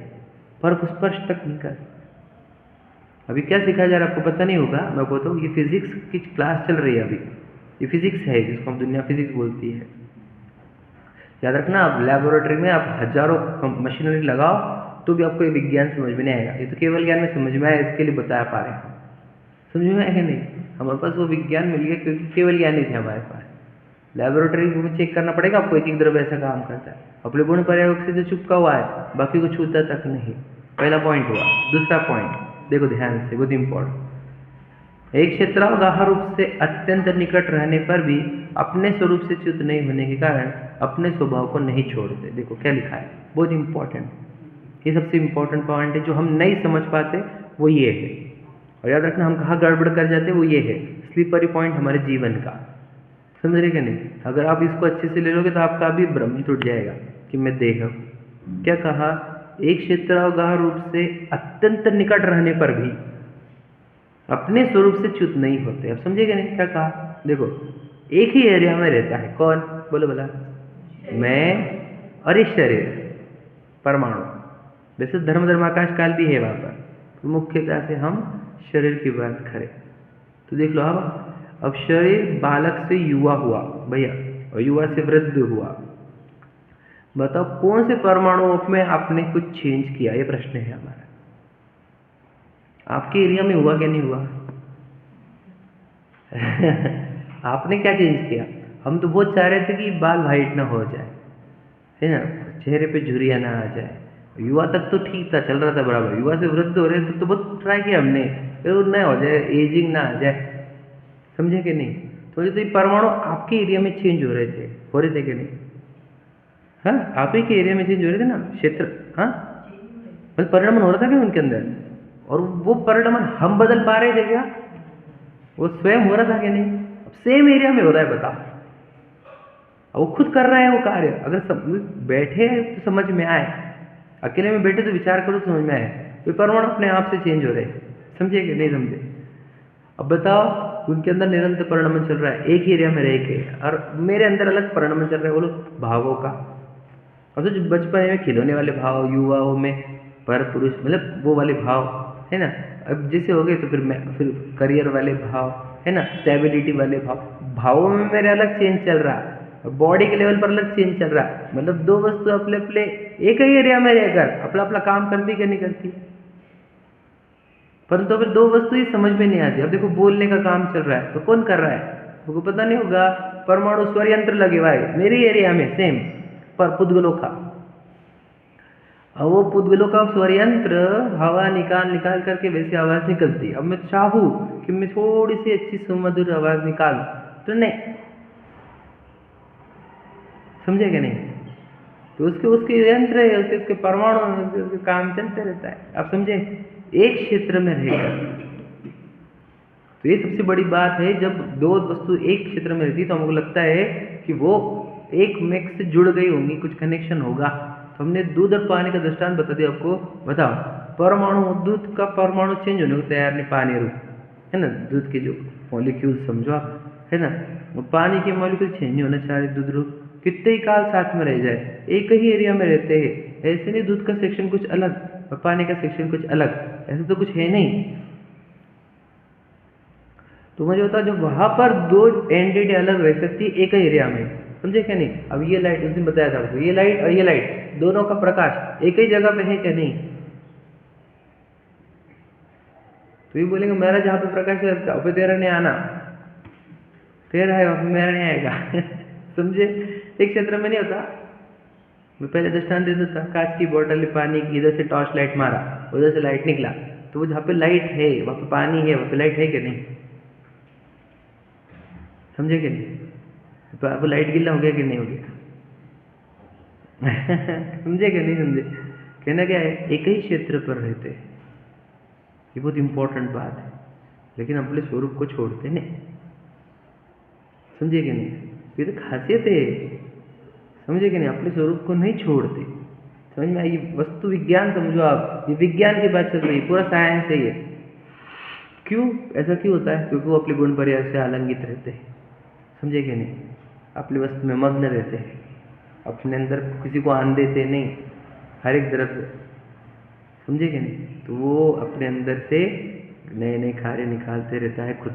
पर कुछ स्पर्श तक नहीं करते। अभी क्या सिखाया जा रहा है आपको पता नहीं होगा, मैं कहता हूँ, ये फिजिक्स की क्लास चल रही है अभी, ये फिजिक्स है जिसको हम दुनिया फिजिक्स बोलती है। याद रखना, आप लेबोरेटरी में आप हजारों मशीनरी लगाओ तो भी आपको ये विज्ञान समझ में नहीं आएगा, ये तो केवल ज्ञान में समझ में आया, इसके लिए बता पा रहे हैं, समझ में आएगा नहीं? हमारे पास वो विज्ञान मिल गया क्योंकि केवल ज्ञान नहीं थे हमारे पास। लेबोरेटरी में चेक करना पड़ेगा आपको, एक एक द्रव्य ऐसा काम करता है, अपने गुण पर्याय से जो चिपका हुआ है, बाकी को छूता तक नहीं। पहला पॉइंट हुआ। दूसरा पॉइंट देखो ध्यान से, बहुत इंपॉर्टेंट, एक क्षेत्रावगाह रूप से अत्यंत निकट रहने पर भी अपने स्वरूप से च्युत नहीं होने के कारण अपने स्वभाव को नहीं छोड़ते। देखो क्या लिखा है, बहुत इंपॉर्टेंट, ये सबसे इंपॉर्टेंट पॉइंट है जो हम नहीं समझ पाते, वो ये है। और याद रखना, हम कहाँ गड़बड़ कर जाते, वो ये है स्लीपरी पॉइंट हमारे जीवन का, समझ रहे कि नहीं? अगर आप इसको अच्छे से ले लोगे तो आपका भी भ्रम टूट जाएगा कि मैं देख हूँ। क्या कहा, एक क्षेत्रावगाह रूप से अत्यंत निकट रहने पर भी अपने स्वरूप से च्युत नहीं होते। अब समझेगा नहीं क्या कहा? देखो, एक ही एरिया में रहता है, कौन? बोलो बोला, मैं और इस शरीर, परमाणु। वैसे धर्म धर्माकाश काल भी है वहां पर, तो मुख्यतः से हम शरीर की बात करें तो देख लो, अब शरीर बालक से युवा हुआ भैया, और युवा से वृद्ध हुआ। बताओ कौन से परमाणुओं में आपने कुछ चेंज किया? ये प्रश्न है हमारा। आपके एरिया में हुआ क्या नहीं हुआ? आपने क्या चेंज किया? हम तो बहुत चाह रहे थे कि बाल वाइट ना हो जाए, है ना, चेहरे पे झुर्रियाँ ना आ जाए। युवा तक तो ठीक था, चल रहा था बराबर, युवा से वृद्ध हो रहे थे तो बहुत ट्राई किया हमने, फिर ना हो जाए, एजिंग ना आ जाए, समझे कि नहीं? तो ये परमाणु आपके एरिया में चेंज हो रहे थे कि नहीं? हाँ, आप ही के एरिया में चेंज हो रहे थे ना, क्षेत्र, हाँ, मतलब परिणाम हो रहा था क्या उनके अंदर? और वो परिणाम हम बदल पा रहे थे क्या? वो स्वयं हो रहा था कि नहीं? अब सेम एरिया में हो रहा है, बता, वो खुद कर रहा है वो कार्य। अगर बैठे तो समझ में आए, अकेले में बैठे तो विचार करो तो समझ में आए, तो परमाणु अपने आप से चेंज हो रहे हैं, समझे कि नहीं समझे? अब बताओ, उनके अंदर निरंतर परिणाम चल रहा है, एक ही एरिया में रह के, और मेरे अंदर अलग परिणाम चल रहा है, बोलो भावों का। अब तो बचपन में खिलौने वाले भाव, युवाओं में पर पुरुष, मतलब वो वाले भाव, है ना। अब जैसे हो गए तो फिर करियर वाले भाव, है ना, स्टेबिलिटी वाले भाव, भावों में मेरे अलग चेंज चल रहा है, और बॉडी के लेवल पर अलग चेंज चल रहा है। मतलब दो वस्तु अपने अपने एक ही एरिया में रहकर अपना अपना काम करती क्या नहीं करती, परंतु फिर दो वस्तु ही समझ में नहीं आती। अब देखो, बोलने का काम चल रहा है तो कौन कर रहा है, तुमको पता नहीं होगा, परमाणु स्वर यंत्र लगे हुआ है मेरे एरिया में सेम, पर पुद्गलों का। अब वो पुद्गलों का स्वर यंत्र हवा निकाल निकाल करके वैसी आवाज निकलती। अब मैं चाहूँ कि मैं थोड़ी सी अच्छी सुमधुर आवाज निकाल तो नहीं, समझे क्या नहीं? तो उसके उसके यंत्र है, उसके उसके परमाणु है, उसके उसके काम चलते रहता है। आप समझे, एक क्षेत्र में रहकर। तो ये सबसे बड़ी बात है, जब दो वस्तु एक क्षेत्र में रहती तो हमको लगता है कि वो एक मेक से जुड़ गई होंगी, कुछ कनेक्शन होगा। तो हमने दूध और पानी का दृष्टांत बता दिया आपको। बताओ, परमाणु, दूध का परमाणु चेंज होने को तैयार नहीं, पानी रूप, है ना, दूध के जो मॉलिक्यूल समझो आप, है ना, वो पानी के मॉलिक्यूल चेंज नहीं होना चाह रहे, दूध रूप कितने ही काल साथ में रह जाए, एक ही एरिया में रहते हैं। ऐसे नहीं, दूध का सेक्शन कुछ अलग और पानी का सेक्शन कुछ अलग, ऐसे तो कुछ है नहीं। तो मुझे होता, जो वहां पर दो एंटिटी अलग रह सकती है एक ही एरिया में, समझे क्या नहीं? अब ये लाइट उस दिन बताया था आपको, ये लाइट और ये लाइट दोनों का प्रकाश एक ही जगह पे है क्या नहीं? तो ये बोलेंगे मेरा जहाँ पे प्रकाश है वहाँ पे तेरा नहीं आना, तेरा है वहाँ पे मेरा नहीं आएगा। समझे? एक क्षेत्र में नहीं होता। मैं पहले दृष्टांत देता था, कांच की बोतल पानी की, इधर से टॉर्च लाइट मारा, उधर से लाइट निकला, तो वो जहाँ पे लाइट है वहाँ पे पानी है, वहाँ पे लाइट है कि नहीं? समझे कि नहीं? तो आपको लाइट गिला हो गया कि नहीं हो गया? समझे कि नहीं समझे? कहना क्या है, एक ही क्षेत्र पर रहते हैं, ये बहुत इंपॉर्टेंट बात है, लेकिन अपने स्वरूप को छोड़ते नहीं। समझे कि नहीं? ये तो खासियत है, समझे कि नहीं? अपने स्वरूप को नहीं छोड़ते। समझ में आई? वस्तु विज्ञान समझो आप, ये विज्ञान की बात चल रही है, पूरा साइंस है ये। क्यों ऐसा क्यों होता है? क्योंकि वो अपने गुण पर्याय से आलंगित रहते हैं। समझे कि नहीं? अपनी वस्तु में मग्न रहते हैं, अपने अंदर किसी को आन देते नहीं, हर एक तरफ। समझे कि नहीं? तो वो अपने अंदर से नए नए कार्य निकालते रहता है, खुद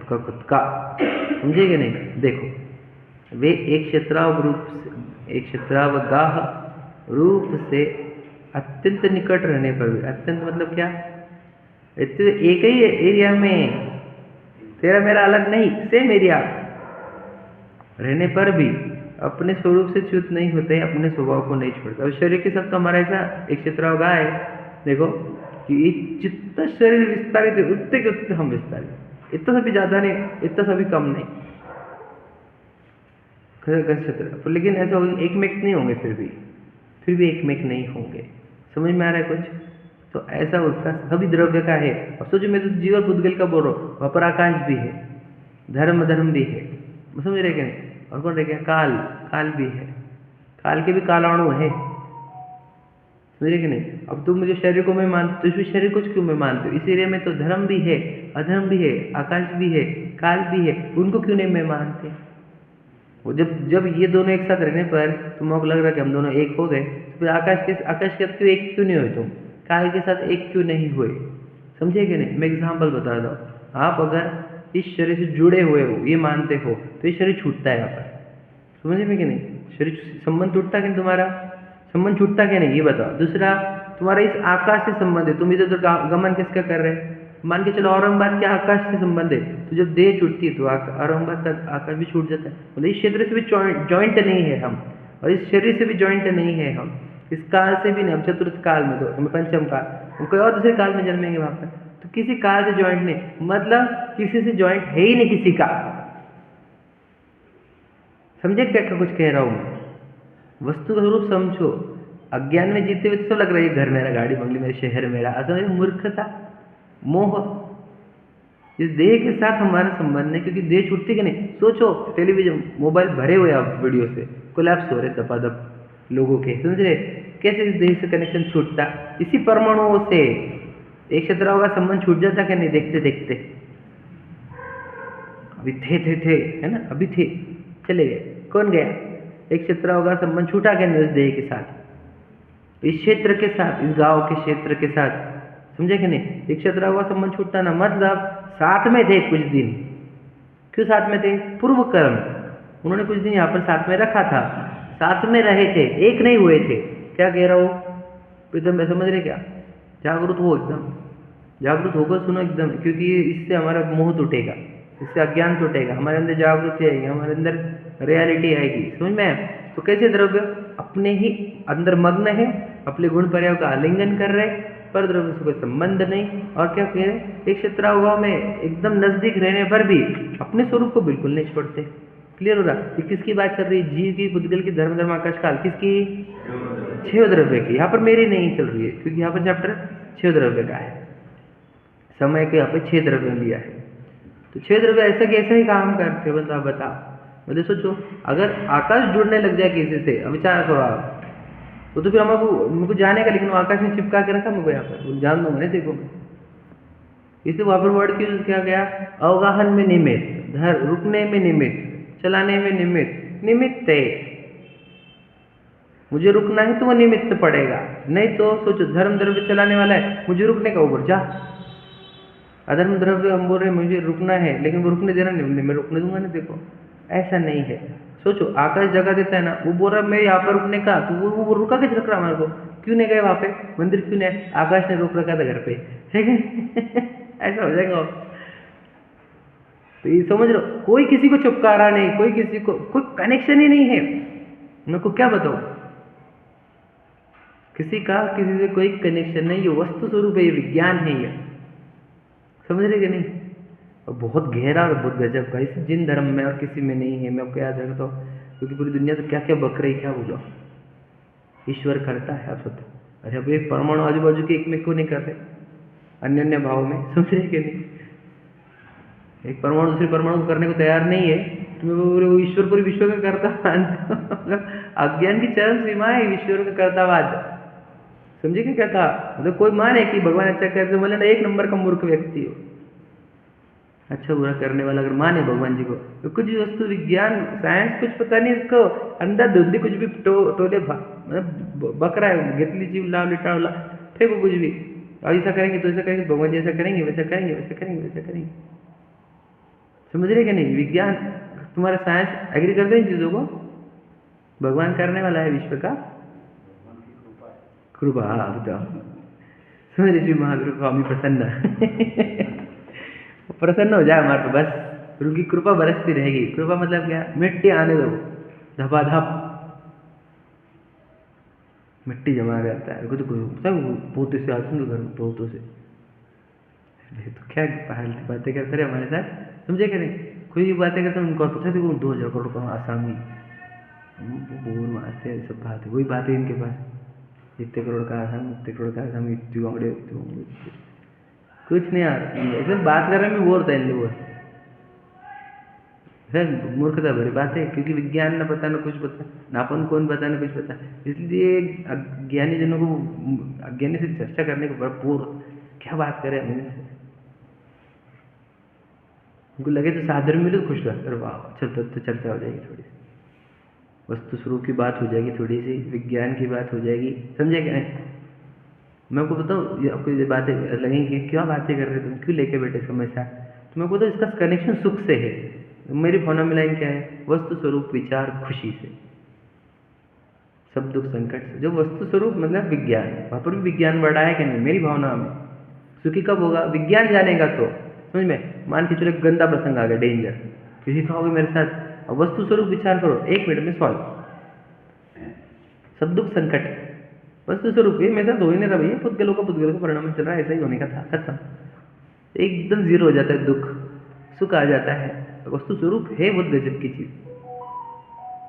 का। समझे कि नहीं? देखो, वे एक क्षेत्रावगाह रूप से अत्यंत निकट रहने पर भी, अत्यंत मतलब क्या? एक ही एरिया में, तेरा मेरा अलग नहीं, सेम एरिया रहने पर भी अपने स्वरूप से च्युत नहीं होते, अपने स्वभाव को नहीं छोड़ते। और शरीर के साथ तो हमारा ऐसा एक क्षेत्रावगाह है, देखो कि जितना शरीर विस्तारित है उतने के उतने हम विस्तारित, इतना सा भी ज्यादा नहीं, इतना सा भी कम नहीं, क्षेत्र। लेकिन ऐसा एक में एक नहीं होंगे, फिर भी एक में एक नहीं होंगे। समझ में आ रहा है कुछ? तो ऐसा उसका सभी द्रव्य का है। अब सोचो, मैं तो जीव और पुद्गल का बोल रहा हूँ, वहाँ पर आकाश भी है, धर्म भी है, समझ रहे क्या? और कौन रह गया? काल भी है, काल के भी कालाणु है, समझे कि नहीं? अब तुम मुझे शरीर को मैं मानते, तो शरीर को क्यों मैं मानते हो? इस एरिया में तो धर्म भी है, अधर्म भी है, आकाश भी है, काल भी है, उनको क्यों नहीं मैं मानते? वो जब ये दोनों एक साथ रहने पर तुमको लग रहा है कि हम दोनों एक हो गए, तो फिर आकाश के साथ क्यों एक क्यों नहीं हुए? तुम काल के साथ एक क्यों नहीं हुए? समझे कि नहीं? मैं एग्जाम्पल बता रहा हूँ, आप अगर इस शरीर से जुड़े हुए हो, ये मानते हो, तो ये शरीर छूटता है यहाँ पर। समझे में कि नहीं? शरीर संबंध टूटता कि नहीं? तुम्हारा संबंध छूटता कि नहीं, ये बताओ। दूसरा, तुम्हारा इस आकाश से संबंध है, तुम इधर उधर गमन किसका कर रहे हैं? मान के चलो औरंगाबाद के आकाश से संबंध है, तो जब देह छूटती है तो औरंगाबाद का आकाश भी छूट जाता है। मतलब इस क्षेत्र से भी जॉइंट नहीं है हम, और इस शरीर से भी जॉइंट नहीं है हम, इस काल से भी नहीं। हम चतुर्थ काल में, तो हम पंचम काल, हम कोई और दूसरे काल में जन्मेंगे वहां पर, तो किसी काल से जॉइंट नहीं, मतलब किसी से जॉइंट है ही नहीं किसी का। समझे क्या कुछ कह रहा हूं मैं? वस्तु का स्वरूप समझो। अज्ञान में जीते हुए तो लग रहा है घर मेरा, गाड़ी बंगली मेरे, शहर मेरा, असल में मूर्खता, मोह। इस देह के साथ हमारा संबंध है, क्योंकि देह छूटती कि नहीं? सोचो, टेलीविजन मोबाइल भरे हुए आप वीडियो से, कोलैप्स हो रहे दपादप लोगों के, समझ रहे? कैसे इस देह से कनेक्शन छूटता? इसी परमाणुओं से एक क्षेत्र का संबंध छूट जाता कि नहीं? देखते देखते अभी थे है ना, अभी थे, चले गए, कौन गया? एक क्षेत्र होगा, संबंध छूटा क्या नहीं उस देह के साथ, इस क्षेत्र के साथ, इस गांव के क्षेत्र के साथ। समझे कि नहीं? एक क्षेत्र होगा, संबंध छूटता ना, मतलब साथ में थे कुछ दिन। क्यों साथ में थे? पूर्व कर्म, उन्होंने कुछ दिन यहाँ पर साथ में रखा था, साथ में रहे थे, एक नहीं हुए थे। क्या कह रहा हूँ? प्रीतम मैं समझ रहे क्या? जागरूक हो, एकदम जागरूक होकर सुनो एकदम, क्योंकि इससे हमारा मोह टूटेगा, इससे अज्ञान टूटेगा, हमारे अंदर जागृति आएगी, हमारे अंदर रियलिटी आएगी। समझ में? तो कैसे द्रव्य अपने ही अंदर मग्न है, अपने गुण पर्याय का आलिंगन कर रहे, पर द्रव्य से कोई संबंध नहीं। और क्या कह रहे? एक क्षेत्रावगाह में एकदम नजदीक रहने पर भी अपने स्वरूप को बिल्कुल नहीं छोड़ते। क्लियर हो रहा? ये किसकी बात चल रही है? जीव की, पुद्गल की, धर्म आकाश काल, किसकी? 6 द्रव्य की। यहाँ पर मेरी नहीं चल रही है, क्योंकि यहाँ पर चैप्टर 6 द्रव्य का है, समय के यहाँ पे 6 द्रव्य लिया है। तो 6 द्रव्य ऐसा कैसे ही काम करते हो? बता। मतलब सोचो, अगर आकाश जुड़ने लग जाए किसी से, विचार करो आप, तो फिर हमको जाने का, लेकिन आकाश में चिपका के रखा मुझे यहाँ पर, जान दो मैंने, देखो इसलिए वहां पर वर्ड यूज किया गया, अवगाहन में निमित्त, रुकने में निमित्त, चलाने में निमित्त है। मुझे रुकना है तो वो निमित्त पड़ेगा, नहीं तो सोचो धर्म द्रव्य चलाने वाला है, मुझे रुकने का ऊपर जा। अधर्म द्रव्य हम बोल रहे मुझे रुकना है, लेकिन वो रुकने देना नहीं, मैं रुकने दूंगा नहीं। देखो ऐसा नहीं है, सोचो, आकाश जगह देता है ना, वो बोल रहा मैं यहाँ पर रुकने का, तो वो रुका कैसे रख रहा हमारे को, क्यों नहीं गए वहाँ पे, मंदिर क्यों नहीं, आकाश ने रोक रखा था घर पे, ठीक है ऐसा हो जाएगा। तो ये समझ लो, कोई किसी को चिपका रहा नहीं, कोई किसी को, कोई कनेक्शन ही नहीं है। मेरे को क्या बताओ, किसी का किसी से कोई कनेक्शन नहीं है, वस्तु स्वरूप है, ये विज्ञान है ये, समझ रहे कि नहीं। और बहुत गहरा और बहुत गजब का, इस जिन धर्म में और किसी में नहीं है। मैं आपको याद रखता हूँ, क्योंकि पूरी दुनिया तो क्या क्या बक रही, क्या बोलो, ईश्वर करता है आप सब। अरे अब एक परमाणु आजू बाजू के एक में क्यों नहीं करते, अन्य अन्य भाव में, समझ रहे कि नहीं। एक परमाणु दूसरे परमाणु को करने को तैयार नहीं है, तुम्हें वो ईश्वर पूरी विश्व का करता मतलब अज्ञान की चरम सीमा है ईश्वर का कर्तावाद, समझे क्या कहा। मतलब कोई माने कि भगवान अच्छा करते, बोले ना एक नंबर का मूर्ख व्यक्ति हो, अच्छा बुरा करने वाला अगर माने भगवान जी को, तो कुछ वस्तु विज्ञान साइंस कुछ पता नहीं इसको, अंधा धुंधी कुछ भी टोले मतलब बकरा है, घेतली जीव लाव लिटा उला फेंको कुछ भी, ऐसा करेंगे तो ऐसा करेंगे, भगवान जी ऐसा करेंगे, वैसा करेंगे, वैसा करेंगे, वैसा करेंगे, समझ रहे कि नहीं। विज्ञान तुम्हारा साइंस एग्री करते हैं इन चीजों को, भगवान करने वाला है विश्व का कृपा, बताओ समझ श्री महावीर स्वामी प्रसन्न प्रसन्न हो जाए हमारे, बस उनकी कृपा बरसती रहेगी। कृपा मतलब क्या, मिट्टी आने दो, धपाधप मिट्टी जमा रहता है, तो पोते से आते हैं घर में, पोतों से, तो क्या बातें करते रहे हमारे साथ, समझे कि नहीं। कोई भी बातें करते हैं उनको पूछा थी, 2000 करोड़ का आसामी बोल मारते हैं, सब बातें वही बातें इनके पास, इतने करोड़ का आसाम, इतने करोड़ का आसाम, इतने होंगे कुछ नहीं यार, एकदम बात करने में बोर होता है इन लोगों से, मूर्खता भरी बात है, क्योंकि विज्ञान ना पता ना कुछ पता, ना अपन कौन पता ना कुछ पता, इसलिए अज्ञानी जनों को अज्ञानी से चर्चा करने को बड़ा बोर, क्या बात करें हम इनसे, उनको लगे तो साधन मिले तो खुश रहते, अरे वाह चल तो चर्चा हो जाएगी, थोड़ी सी वस्तु स्वरूप की बात हो जाएगी, थोड़ी सी विज्ञान की बात हो जाएगी, समझे क्या नहीं। मैं आपको बताऊँ, आपको ये बातें लगेंगी क्या बातें कर रहे तुम, क्यों लेके बैठे समस्या, तो मैं बताऊँ इसका कनेक्शन सुख से है। मेरी फोनों लाइन क्या है, वस्तु स्वरूप विचार खुशी से, सब दुख संकट से। जो वस्तु स्वरूप मतलब विज्ञान, वहाँ पर भी विज्ञान बढ़ा है कि नहीं, मेरी भावना में सुखी कब होगा, विज्ञान जानेगा तो, समझ में। मान के चलो एक गंदा प्रसंग आ गया, डेंजर, किसी का होगा मेरे साथ, अब वस्तु स्वरूप विचार करो, 1 मिनट में सॉल्व, सब दुख संकट वस्तु स्वरूप है, मेरे साथ हो ही नहीं रहा भैया, पुद्गलों का परिणाम चल रहा है, ऐसा ही होने का था, खत्म, एकदम जीरो हो जाता है, दुख सुख आ जाता है, वस्तु स्वरूप है बहुत गजब की चीज,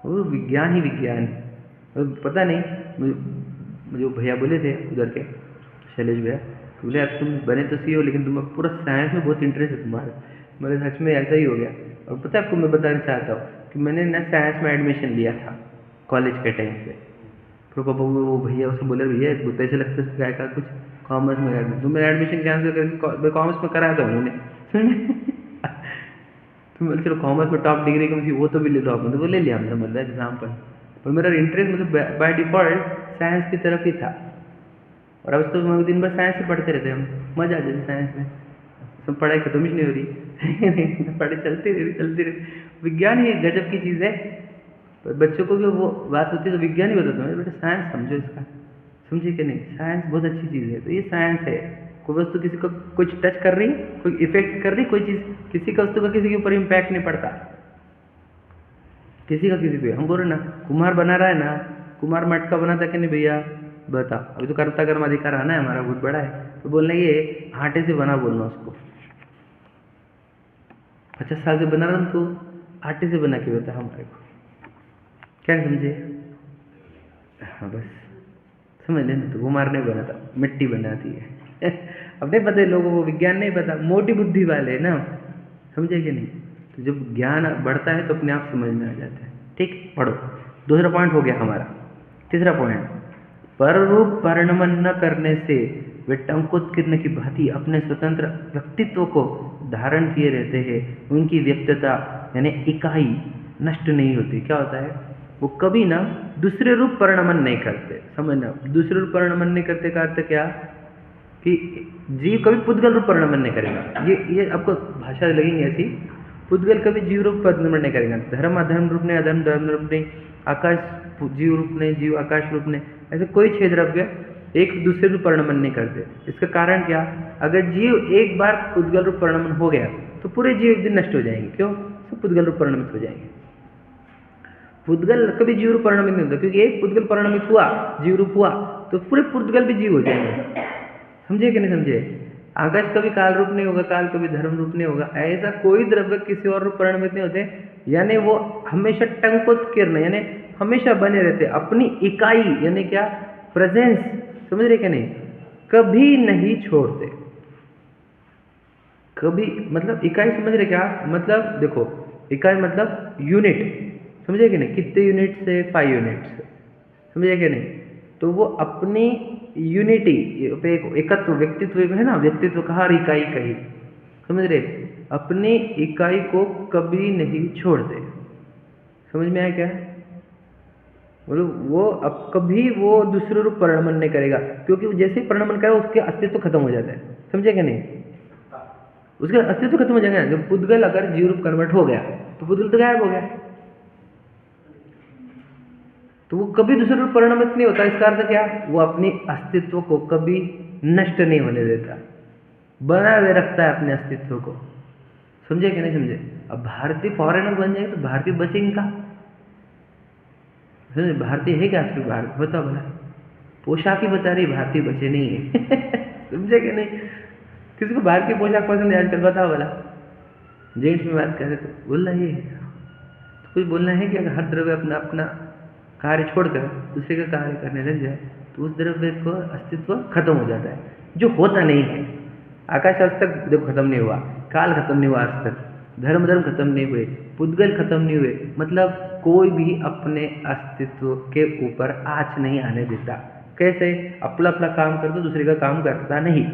वो विज्ञान ही विज्ञान है। पता नहीं मुझे भैया बोले थे उधर के शैलेश भैया, बोले यार तुम बने तो सी हो, लेकिन तुम पूरा साइंस में बहुत इंटरेस्ट है तुम्हारा, मेरे सच में ऐसा ही हो गया। और पता है आपको मैं बताना चाहता हूँ कि मैंने ना साइंस में एडमिशन लिया था कॉलेज के टाइम पे, तो पापा वो भैया उससे बोले भैया पैसे लगते हैं क्या का, कुछ कॉमर्स में एडमिशन, तो मैंने एडमिशन कैंसिल करके कॉमर्स में कराया था उन्होंने तो मैं चलो कॉमर्स में टॉप डिग्री कम थी, वो तो भी ले लो आप, मतलब वो ले लिया हमने, मतलब एग्जाम्पल, पर मेरा इंटरेस्ट मतलब बाय डिफॉल्ट साइंस की तरफ ही था। और अब तो हम दिन भर साइंस ही पढ़ते रहते, हम मजा आ जाती साइंस में, सब पढ़ाई खत्म ही नहीं हो रही पढ़ाई चलती रही। विज्ञान ही गजब की चीज़ है, बच्चों को भी वो बात होती है तो विज्ञान ही बताता हूँ, बेटा साइंस समझो इसका, समझे कि नहीं, साइंस बहुत अच्छी चीज़ है। तो ये साइंस है, कोई वस्तु किसी को कुछ टच कर रही, कोई इफेक्ट कर रही, कोई चीज़ किसी का वस्तु का किसी के ऊपर इम्पैक्ट नहीं पड़ता, किसी का किसी पे। हम बोल रहे ना कुम्हार बना रहा है ना, कुम्हार मटका बनाता कि नहीं भैया, बता, अभी तो कर्ता कर्म अधिकार आना है हमारा बहुत बड़ा है, तो बोलना ये आटे से बना, बोलना उसको 50 साल से बना रहा हूँ, तो आटे से बना के बता हमारे को, क्या समझे। हाँ बस समझ लेना, तो कुम्हार नहीं बनाता, मिट्टी बनाती है अब नहीं पता लोगों को, विज्ञान नहीं पता, मोटी बुद्धि वाले ना, समझे कि नहीं। तो जब ज्ञान बढ़ता है तो अपने आप समझ में आ जाता है। ठीक, पढ़ो, दूसरा पॉइंट हो गया हमारा। तीसरा पॉइंट, पररूप परिणमन न करने से वे टंकोत्कीर्ण की भांति अपने स्वतंत्र व्यक्तित्व को धारण किए रहते हैं, उनकी व्यक्तता यानी इकाई नष्ट नहीं होती। क्या होता है, वो कभी ना दूसरे रूप परिणमन नहीं करते, समझना, दूसरे रूप परिणमन नहीं करते का अर्थ क्या कि जीव कभी पुद्गल रूप परिणमन नहीं करेगा। ये आपको भाषा लगेंगी ऐसी, पुद्गल कभी जीव रूप परिणमन नहीं करेगा, धर्म अधर्म रूप नहीं, अधर्म धर्म रूप नहीं, आकाश जीव रूप नहीं, जीव आकाश रूप नहीं, ऐसे कोई छह द्रव्य एक दूसरे रूप परिणमन नहीं करते। इसका कारण क्या? अगर जीव एक बार पुद्गल रूप परिणमन हो गया तो पूरे जीव एक दिन नष्ट हो जाएंगे। क्यों? सब पुद्गल रूप परिणमित हो जाएंगे। पुद्गल कभी जीव रूप परिणमित नहीं होता, क्योंकि एक पुद्गल परिणमित हुआ, जीव रूप हुआ, तो पूरे पुद्गल भी जीव हो जाएंगे। समझे कि नहीं समझे? आकाश कभी काल रूप नहीं होगा, काल कभी धर्म रूप नहीं होगा, ऐसा कोई द्रव्य किसी और रूप परिणमित नहीं होते। यानी वो हमेशा टंकोत्कीर्ण, यानी हमेशा बने रहते, अपनी इकाई यानी क्या, प्रेजेंस, समझ रहे क्या नहीं, कभी नहीं छोड़ते। कभी मतलब इकाई, समझ रहे क्या मतलब? देखो इकाई मतलब यूनिट, समझे कि नहीं, कितने यूनिट से 5 यूनिट्स, समझे कि नहीं। तो वो अपनी यूनिटी, एकत्व, व्यक्तित्व है ना, व्यक्तित्व कहा और इकाई कही, समझ रहे, अपनी इकाई को कभी नहीं छोड़ते। समझ में आया क्या? बोलो वो अब कभी वो दूसरे रूप परिणमन नहीं करेगा, क्योंकि जैसे ही परिणमन करेगा उसके अस्तित्व खत्म हो जाता है। समझे क्या नहीं? उसका अस्तित्व खत्म हो जाएगा। जब पुद्गल अगर जीव रूप कन्वर्ट हो गया तो पुद्गल तो गायब हो गया, तो वो कभी दूसरे रूप परिणमित नहीं होता। इसका अर्थ क्या? वो अपने अस्तित्व को कभी नष्ट नहीं होने देता, बना हुए रखता है अपने अस्तित्व को। समझे कि नहीं समझे? अब भारतीय फॉरेनर बन जाए तो भारतीय बचेंगे का? भारतीय है क्या आपके? भारत बताओ भला, पोशाक ही बता रही भारतीय बचे नहीं है। समझे कि नहीं? किसी को भारतीय पोशाक पसंद है आजकल? बताओ भला। जेंट्स में बात करें तो बोलना ये है, तो कुछ बोलना है कि अगर हर द्रव्य अपना अपना कार्य छोड़कर दूसरे का कार्य करने लग जाए तो उस द्रव्य को अस्तित्व खत्म हो जाता है, जो होता नहीं है। आकाश आज तक देखो खत्म नहीं हुआ, काल खत्म नहीं हुआ आज तक, धर्म खत्म नहीं हुए, पुद्गल खत्म नहीं हुए, मतलब कोई भी अपने अस्तित्व के ऊपर आँच नहीं आने देता। कैसे? अपना अपना काम करता, दूसरे का काम करता नहीं।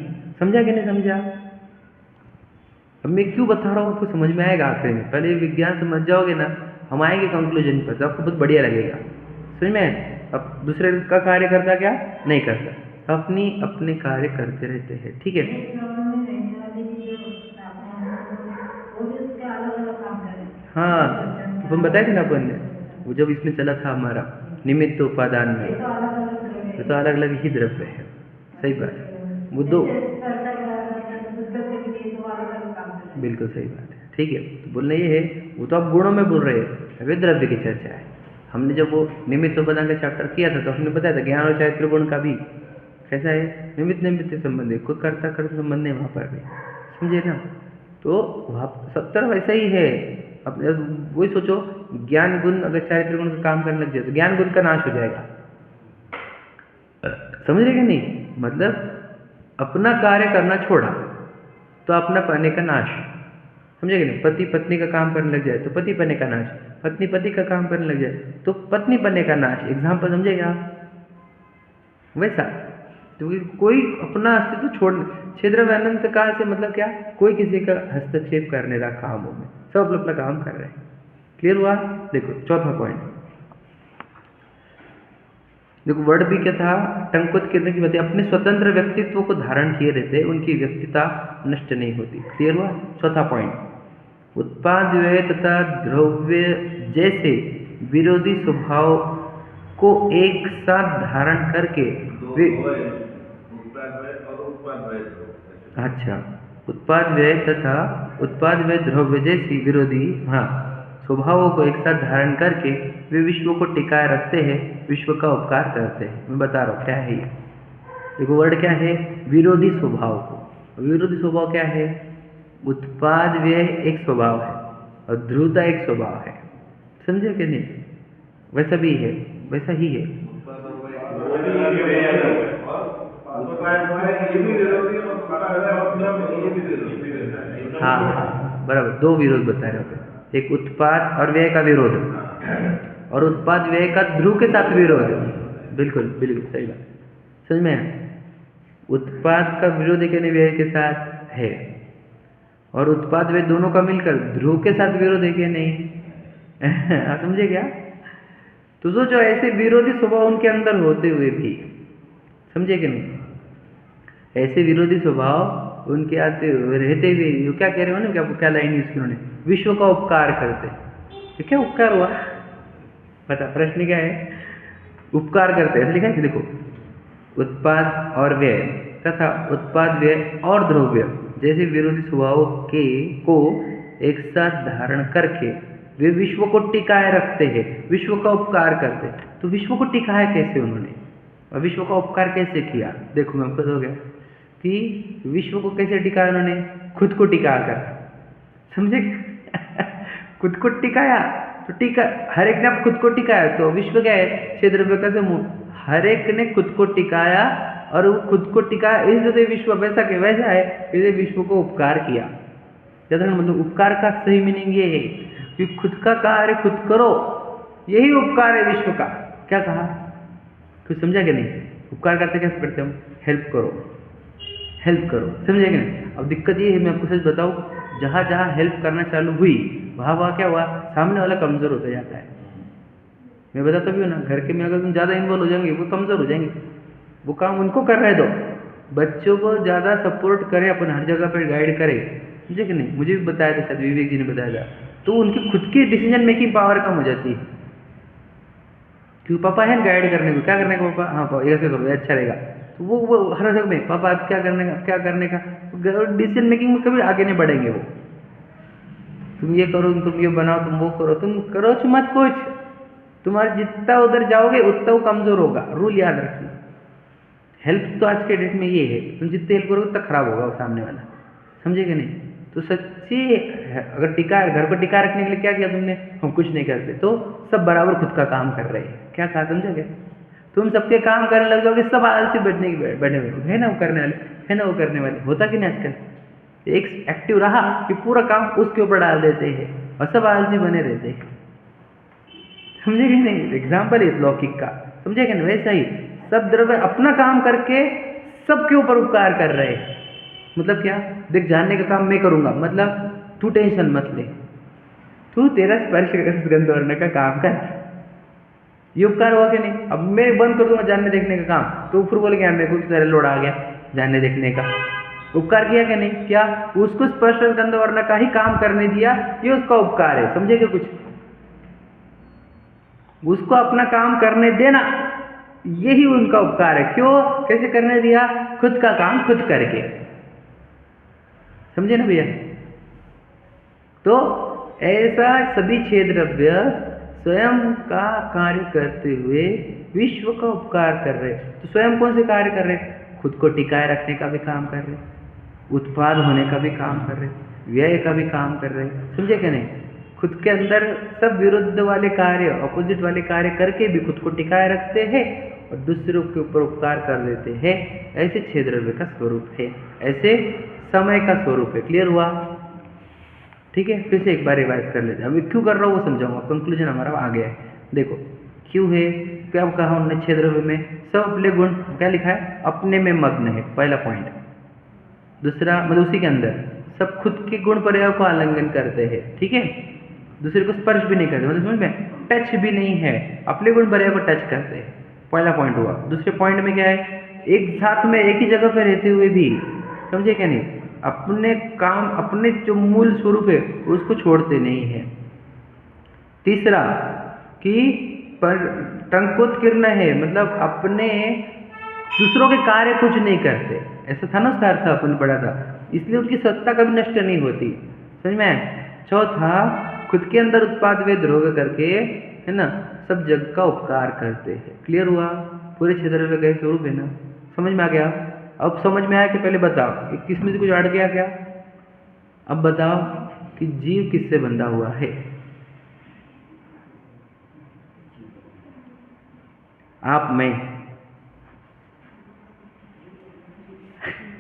समझा कि नहीं समझा? अब मैं क्यों बता रहा हूँ आपको समझ में आएगा आखिर में। पहले विज्ञान समझ जाओगे ना, हम आएंगे कंक्लूजन पर, तो आपको बहुत बढ़िया लगेगा। समझ में? अब दूसरे का कार्य करता क्या? नहीं करता, अपनी अपने कार्य करते रहते हैं। ठीक है, हाँ, तो हम बताए थे ना अपन ने, वो जब इसमें चला था हमारा निमित्त उपादान में, ये तो अलग अलग ही द्रव्य है। सही बात है, वो दो, बिल्कुल सही बात है। ठीक है, तो बोलना ये है, वो तो आप गुणों में बोल रहे हैं, अभी द्रव्य की चर्चा है। हमने जब वो निमित्त उपादान का चैप्टर किया था तो हमने बताया था ज्ञान और चारित्र गुण का भी कैसा है, निमित्त निमित्त संबंध है, कोई कर्ता कर्ता संबंध नहीं वहाँ पर भी। समझे ना? तो वहाँ सत्तर वैसा ही है। अब वही सोचो, ज्ञान गुण अगर चारित्र गुण का काम करने लग जाए तो ज्ञान गुण का नाश हो जाएगा। समझ रहे कि नहीं? मतलब अपना कार्य करना छोड़ा तो अपना पने का नाश। समझे कि नहीं? पति पत्नी का काम करने लग जाए तो पति पने का नाश, पत्नी पति का काम करने लग जाए तो पत्नी पने का नाश। एग्जाम्पल समझेगा आप? वैसा तो कोई अपना अस्तित्व छोड़, क्षेत्र में अनंत काल से मतलब क्या, कोई किसी का हस्तक्षेप करने का कामों में, सब अपना अपना काम कर रहे हैं। क्लियर हुआ? देखो चौथा पॉइंट, देखो वर्ड भी क्या था, टंकोत करने की बात, अपने स्वतंत्र व्यक्तित्व को धारण किए रहते, उनकी व्यक्तिता नष्ट नहीं होती। क्लियर हुआ? चौथा पॉइंट, उत्पाद व्यय तथा द्रव्य जैसे विरोधी स्वभाव को एक साथ धारण करके वे, अच्छा, उत्पाद व्यय तथा उत्पाद व्यय द्रव्य जैसी विरोधी, हाँ, स्वभावों को एक साथ धारण करके वे विश्व को टिकाए रखते हैं, विश्व का उपकार करते हैं। मैं बता रहा हूँ क्या है ये। देखो वर्ड क्या है, विरोधी स्वभाव को। विरोधी स्वभाव क्या है? उत्पाद व्यय एक स्वभाव है और ध्रुवता एक स्वभाव है। समझे कि नहीं? वैसा भी है, वैसा ही है। हाँ हाँ बराबर, दो विरोध बता रहे होते, एक उत्पाद और व्यय का विरोध, और उत्पाद व्यय का ध्रुव के साथ विरोध। बिल्कुल बिल्कुल सही बात, समझ में आया? उत्पाद का विरोध एक व्यय के साथ है, और उत्पाद व्यय दोनों का मिलकर ध्रुव के साथ विरोध है कि नहीं? समझे क्या? तो सोचो ऐसे विरोधी स्वभाव उनके अंदर होते हुए भी, समझे कि नहीं, ऐसे विरोधी स्वभाव उनके आते रहते हुए, क्या कह रहे हो ना, क्या क्या लाइन यूज की उन्होंने, विश्व का उपकार करते। तो क्या उपकार हुआ? पता प्रश्न क्या है? उपकार करते ऐसे लिखा है, देखो उत्पाद और व्यय तथा उत्पाद व्यय और द्रव्य जैसे विरोधी स्वभावों के को एक साथ धारण करके वे विश्व को टिकाए रखते हैं, विश्व का उपकार करते। तो विश्व को टिकाया कैसे उन्होंने और विश्व का उपकार कैसे किया? देखो मैं आपको हो गया कि विश्व को कैसे टिकाया उन्होंने, खुद को टिका कर, समझे? खुद को टिकाया तो टिका, हर एक ने आप खुद को टिकाया तो विश्व क्या है? छह द्रव्य का समूह, हर एक ने खुद को टिकाया और वो खुद को टिकाया इसलिए विश्व वैसा के वैसा है, इसलिए विश्व को उपकार किया। मतलब उपकार का सही मीनिंग ये है कि खुद का कार्य खुद करो, यही उपकार है विश्व का। क्या कहा? कुछ समझा कि नहीं? उपकार करते कैसे करते हम? हेल्प करो, हेल्प करो, समझे कि नहीं? अब दिक्कत ये है, मैं आपको सच बताऊं, जहाँ जहाँ हेल्प करना चालू हुई वहाँ वहाँ क्या हुआ? सामने वाला कमजोर होता जाता है। मैं बताता भी हूँ ना, घर के में अगर तुम ज़्यादा इन्वॉल्व हो जाएंगे वो कमजोर हो जाएंगे, वो काम उनको कर रहे दो। बच्चों को ज़्यादा सपोर्ट करें, अपन हर जगह पर गाइड करें, समझे कि नहीं? मुझे भी बताया था, शायद विवेक जी ने बताया था, तो उनकी खुद की डिसीजन मेकिंग पावर कम हो जाती है। क्यों? पापा है गाइड करने को, क्या करने का पापा? हाँ पापा ऐसे करो, अच्छा रहेगा। तो वो हर जगह में पापा आप क्या करने का, क्या करने का, डिसीजन मेकिंग में कभी आगे नहीं बढ़ेंगे वो। तुम ये करो, तुम ये बनाओ, तुम वो करो, तुम करो मत कुछ, तुम्हारा जितना उधर जाओगे उतना वो कमजोर होगा। रूल याद रखना, हेल्प तो आज के डेट में ये है, तुम जितने हेल्प करोगे उतना खराब होगा वो सामने वाला, समझे कि नहीं? तो सच्ची अगर टिका, घर को टिका रखने के लिए क्या किया तुमने? हम कुछ नहीं करते, तो सब बराबर खुद का काम कर रहे हैं। क्या कहा? समझे क्या? तुम सबके काम करने लग जाओगे, सब आलसी बैठे हुए है ना, वो करने वाले है ना, वो करने वाले, होता कि नहीं आजकल? एक एक्टिव रहा कि पूरा काम उसके ऊपर डाल देते हैं और सब आलसी बने रहते हैं, समझे कि नहीं? एग्जाम्पल है लौकिक का, समझे कि नहीं? वैसा ही सब द्रव्य अपना काम करके सबके ऊपर उपकार कर रहे हैं। मतलब क्या? देख, जानने का काम मैं करूंगा, मतलब तू टेंशन मत ले, तू तेरा स्पर्श गंध वर्णन का काम कर, ये उपकार हुआ कि नहीं? अब मैं बंद कर दूंगा जानने देखने का काम, तो फिर बोले क्या मेरे को सारे लोड आ गया जानने देखने का। उपकार किया कि नहीं? क्या? उसको स्पर्श गंध वर्ण का ही काम करने दिया, ये उसका उपकार है, समझे क्या? कुछ उसको अपना काम करने देना, यही उनका उपकार है। क्यों? कैसे करने दिया? खुद का काम खुद करके, समझे ना भैया? तो ऐसा सभी छह द्रव्य स्वयं का कार्य करते हुए विश्व का उपकार कर रहे। तो स्वयं कौन से कार्य कर रहे? खुद को टिकाए रखने का भी काम कर रहे, उत्पाद होने का भी काम कर रहे, व्यय का भी काम कर रहे, समझे क्या नहीं? खुद के अंदर सब विरुद्ध वाले कार्य, अपोजिट वाले कार्य करके भी खुद को टिकाए रखते हैं और दूसरों के ऊपर उपकार कर देते हैं। ऐसे छह द्रव्य का स्वरूप है, ऐसे समय का स्वरूप है। क्लियर हुआ? ठीक है, फिर से एक बार रिवाइज कर लेते हैं। अभी क्यों कर रहा हूँ वो समझाऊंगा, कंक्लूजन हमारा आ गया है। देखो क्यों है, क्या कहा उन्होंने? छह द्रव्य में सब अपने गुण, क्या लिखा है? अपने में मग्न है, पहला पॉइंट। दूसरा, मतलब उसी के अंदर सब खुद के गुण पर्याय को आलिंगन करते हैं, ठीक है? दूसरे को स्पर्श भी नहीं करते, मतलब समझ में, टच भी नहीं है, अपने गुण पर्याय को टच करते हैं, पहला पॉइंट हुआ। दूसरे पॉइंट में क्या है? एक साथ में एक ही जगह पर रहते हुए भी, समझे क्या नहीं, अपने काम, अपने जो मूल स्वरूप है उसको छोड़ते नहीं है। तीसरा कि पर टंकोत्कीर्ण है, मतलब अपने दूसरों के कार्य कुछ नहीं करते, ऐसा था ना उसका अर्थ अपन पढ़ा था, इसलिए उनकी सत्ता कभी नष्ट नहीं होती, समझ में? चौथा, खुद के अंदर उत्पाद वे द्रोह करके, है ना, सब जग का उपकार करते हैं। क्लियर हुआ? पूरे क्षेत्र में गए स्वरूप है ना, समझ में आ गया? अब समझ में आया कि पहले बताओ किसमें से कुछ अड़ गया क्या? अब बताओ कि जीव किससे बंधा हुआ है? आप, मैं।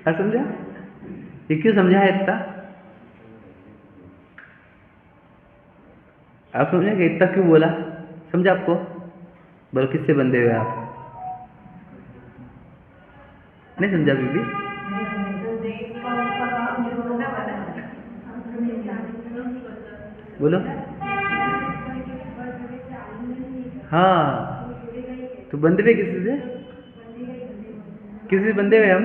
समझा? ये क्यों समझा है इतना? आप समझे कि इतना क्यों बोला? समझा आपको? बोलो किससे बंधे हुए आप? नहीं समझा बीबी? बोलो। हाँ, तो बंधे हुए किसी से? किसी से बंधे हुए हम?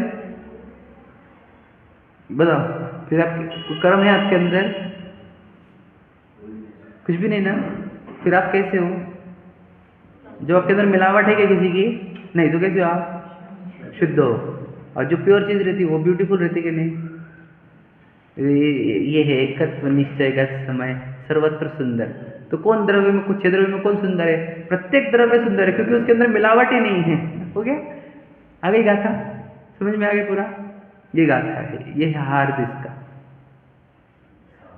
बताओ फिर, आपके कर्म है आपके अंदर, कुछ भी नहीं ना, फिर आप कैसे हो? जो आपके अंदर मिलावट है क्या किसी की? नहीं, तो कैसे हो आप? शुद्ध हो। और जो प्योर चीज़ रहती है वो ब्यूटीफुल रहती है कि नहीं? ये है एकत्व निश्चय का समय सर्वत्र सुंदर। तो कौन द्रव्य में, कुछ द्रव्य में कौन सुंदर है? प्रत्येक द्रव्य सुंदर है, क्योंकि उसके अंदर मिलावट ही नहीं है। हो गया? आ गई गाथा? समझ में आ गई पूरा? ये गाथा है, ये है हार्द इसका।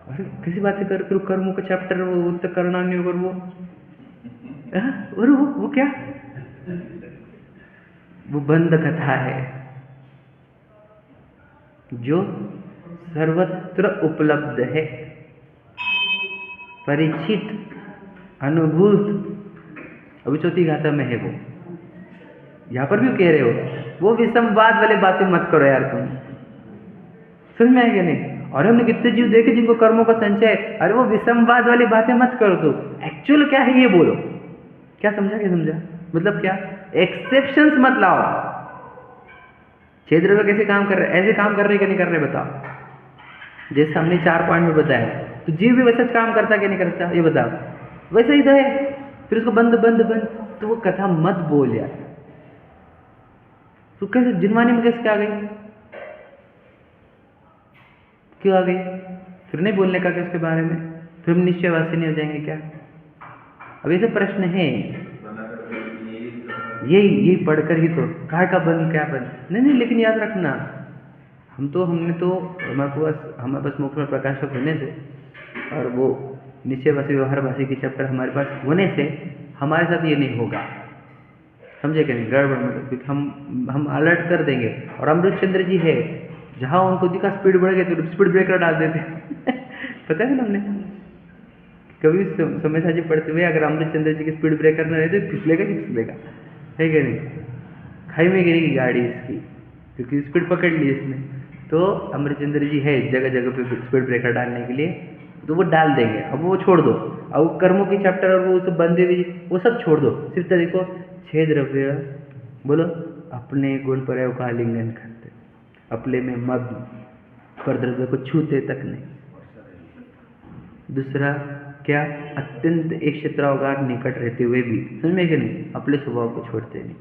अरे किसी बात कर फिर कर्मों का चैप्टर वो तक करना नहीं होगा वो। और वो क्या, वो बंद कथा है जो सर्वत्र उपलब्ध है, परिचित, अनुभूत। अभी चौथी गाथा में है वो, यहां पर भी कह रहे हो वो विषमवाद वाले बातें मत करो यार तुम। समझ में आएगा नहीं? और हमने कितने जीव देखे जिनको कर्मों का संचय, अरे वो विषमवाद वाली बातें मत करो। तो एक्चुअल क्या है ये बोलो। क्या समझा, क्या समझा? मतलब क्या, एक्सेप्शंस मत लाओ। क्षेत्र में कैसे काम कर रहे, ऐसे काम कर रहे कि नहीं कर रहे बताओ। जैसे हमने 4 पॉइंट में बताया, तो जीव भी वैसा काम करता कि नहीं करता ये बताओ। वैसा ही तो है, फिर उसको बंद बंद बंद, तो वो कथा मत बोल यार। तो कैसे जिनवानी में कैसे आ गई, क्यों आ गई? फिर नहीं बोलने का क्या उसके बारे में? फिर हम निश्चयवासी नहीं हो जाएंगे क्या? अब ये सब प्रश्न है, यही पढ़कर ही तो काय का बंद क्या बंद। नहीं नहीं, लेकिन याद रखना, हमने तो हमारे पास मोक्ष में प्रकाशक होने से और वो निश्चयवासी व्यवहारवासी की चैप्टर हमारे पास होने से हमारे साथ ये नहीं होगा। समझे कि नहीं? गड़बड़ मतलब, क्योंकि हम अलर्ट कर देंगे। और अमृतचंद्र जी है, जहाँ उनको दिखा स्पीड बढ़ गई तो स्पीड ब्रेकर डाल देते। पता है ना, हमने कभी समय साझी पढ़ते हुए अगर अमृतचंद्र जी की स्पीड ब्रेकर न रहे तो फिसलेगा कि फिसलेगा, है कि नहीं? खाई में गिरेगी गाड़ी इसकी, क्योंकि स्पीड पकड़ ली इसने। तो अमृतचंद्र जी है जगह जगह पे स्पीड ब्रेकर डालने के लिए, तो वो डाल देंगे। अब वो छोड़ दो, अब वो कर्मों की चैप्टर और वो सब बंदे भी वो सब छोड़ दो। सिर्फ देखो 6 द्रव्य बोलो, अपने गुण पर का आलिंगन करते, अपने में मग्न, पर द्रव्य को छूते तक नहीं। दूसरा क्या, अत्यंत एक क्षेत्रावगार निकट रहते हुए भी, समझ में कि नहीं, अपने स्वभाव को छोड़ते नहीं,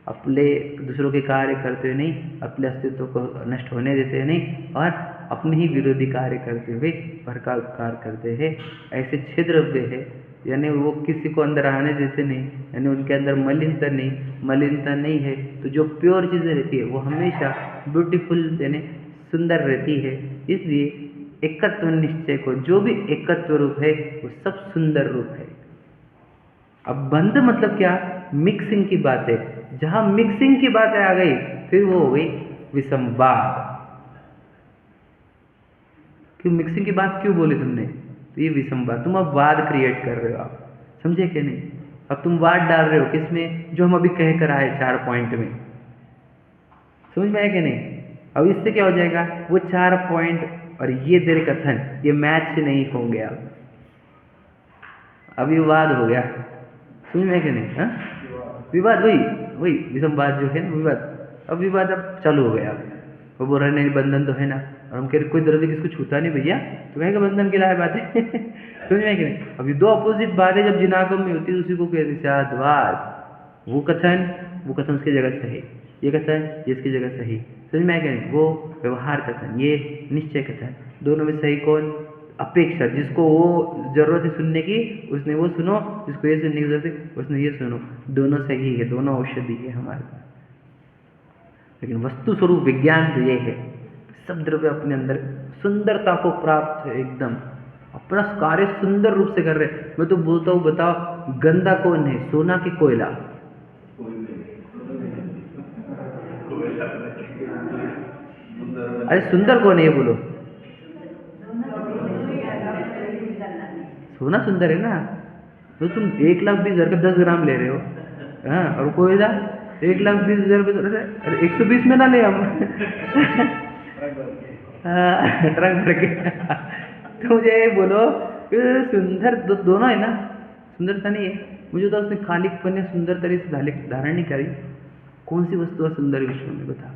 अपने दूसरों के कार्य करते हुए नहीं, अपने अस्तित्व को नष्ट होने देते नहीं, और अपने ही विरोधी कार्य करते हुए पर का उपकार करते हैं। ऐसे 6 द्रव्य है, यानी वो किसी को अंदर आने देते नहीं, यानी उनके अंदर मलिनता नहीं है। तो जो प्योर चीज़ें रहती है वो हमेशा ब्यूटीफुल यानी सुंदर रहती है। इसलिए एकत्व निश्चय को, जो भी एकत्व रूप है वो सब सुंदर रूप है। अब बंद मतलब क्या, मिक्सिंग की बात है। जहां मिक्सिंग की बात आ गई फिर वो हो गई विसंवाद। क्यों मिक्सिंग की बात क्यों बोली तुमने? तो ये विसंवाद, तुम अब वाद क्रिएट कर रहे हो। आप समझे कि नहीं? अब तुम वाद डाल रहे हो किसमें, जो हम अभी कह कर आए 4 पॉइंट में। समझ में आया कि नहीं? अब इससे क्या हो जाएगा, वो 4 पॉइंट और ये तेरे कथन ये मैच नहीं होंगे। अब विवाद हो गया, समझ में कि नहीं? हाँ, विवाद, वही विसंवाद जो है ना, विवाद। अब विवाद अब चालू हो गया। वो बोल रहे नहीं बंधन तो है ना, और हम कह रहे कोई द्रव्य किसको छूता नहीं भैया, तो कहेगा बंधन की लाए बात है। समझ में कि नहीं? अभी 2 अपोजिट बातें जब जिनागम में होती है उसी को कहते साधवाद। वो कथन उसकी जगह सही, ये कथन ये इसकी जगह सही। समझ में आएगा नहीं? वो व्यवहार कथन, ये निश्चय कथन, दोनों में सही कौन? अपेक्षा, जिसको वो जरूरत है सुनने की उसने वो सुनो, जिसको ये सुनने की जरूरत है उसने ये सुनो। दोनों सही है, दोनों औषधि है हमारे पास। लेकिन वस्तु स्वरूप विज्ञान तो ये है, सब द्रव्य अपने अंदर सुंदरता को प्राप्त है, एकदम अपना कार्य सुंदर रूप से कर रहे। मैं तो बोलता हूँ, बताओ गंदा कौन है, सोना की कोयला? अरे सुंदर कौन है ये बोलो? सोना सुंदर है ना। तो तुम 1,20,000 का 10 ग्राम ले रहे हो, हाँ, और कोयला 1,20,000, अरे 120 में ना ले हम। ट्रंक भर के। तो मुझे बोलो सुंदर दोनों है ना, सुंदरता नहीं है। मुझे तो उसने खालिकपन या सुंदर तरह से धारण नहीं करी। कौन सी वस्तु है सुंदर विश्व में बता?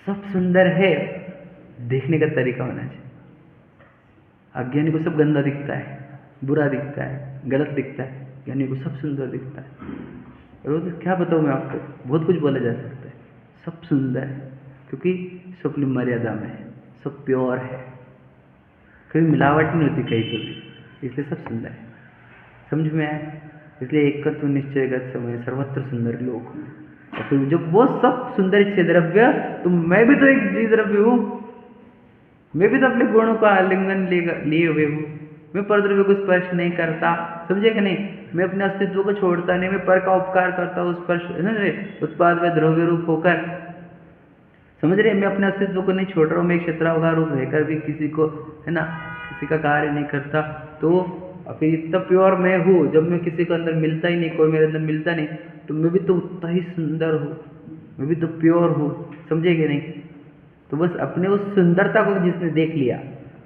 सब सुंदर है, देखने का तरीका होना चाहिए। अज्ञानी को सब गंदा दिखता है, बुरा दिखता है, गलत दिखता है, यानी वो सब सुंदर दिखता है। और तो क्या बताऊँ मैं आपको, बहुत कुछ बोला जा सकता है। सब सुंदर है क्योंकि सब अपनी मर्यादा में है, सब प्योर है, कभी मिलावट नहीं होती कहीं पर भी, इसलिए सब सुंदर है। समझ में आया? इसलिए एकत्व निश्चयगत समय सर्वत्र सुंदर लोक। और फिर जब वो सब सुंदर छह द्रव्य, तो मैं भी तो एक जीव द्रव्य हूँ, मैं भी तो अपने गुणों का आलिंगन लिए हुए हूँ। मैं परद्रव्य को स्पर्श नहीं करता, समझे कि नहीं? मैं अपने अस्तित्व को छोड़ता नहीं, मैं पर का उपकार करता हूँ, स्पर्श समझ रहे, उत्पाद में द्रव्य रूप होकर, समझ रहे, मैं अपने अस्तित्व को नहीं छोड़ रहा हूँ। मैं एक क्षत्रावकार रूप रहकर भी किसी को, है ना, किसी का कार्य नहीं करता। तो फिर इतना प्योर मैं हूँ, जब मैं किसी को अंदर मिलता ही नहीं, कोई मेरे अंदर मिलता नहीं, तो मैं भी तो उतना ही सुंदर हूँ, मैं भी तो प्योर हूँ, समझे कि नहीं? तो बस अपने उस सुंदरता को जिसने देख लिया,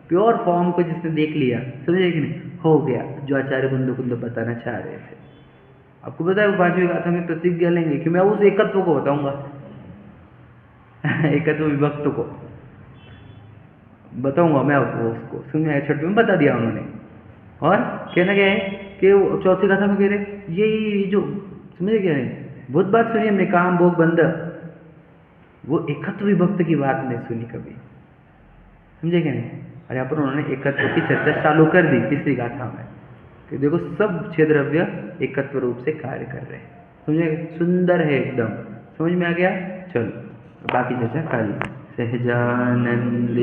प्योर फॉर्म को जिसने देख लिया, समझे कि नहीं, हो गया जो आचार्य कुंद कुंद बताना चाह रहे थे। आपको पता है वो 5वीं गाथा में प्रतिज्ञा लेंगे कि मैं उस एकत्व को बताऊंगा एकत्व विभक्त को बताऊंगा मैं आपको, उसको समझ में 6वीं में बता दिया उन्होंने। और कहना क्या है कि चौथी गाथा में कह रहे ये जो, समझे क्या है, बहुत बात सुनी हमने, काम भोग बंध, वो एकत्व विभक्त की बात नहीं सुनी कभी, समझे क्या नहीं? और यहाँ पर उन्होंने एकत्व की चर्चा चालू कर दी तीसरी गाथा में कि देखो सब छह द्रव्य एकत्व रूप से कार्य कर रहे हैं, समझे? सुंदर है एकदम, समझ में आ गया? चलो बाकी चर्चा कल। सहजानंद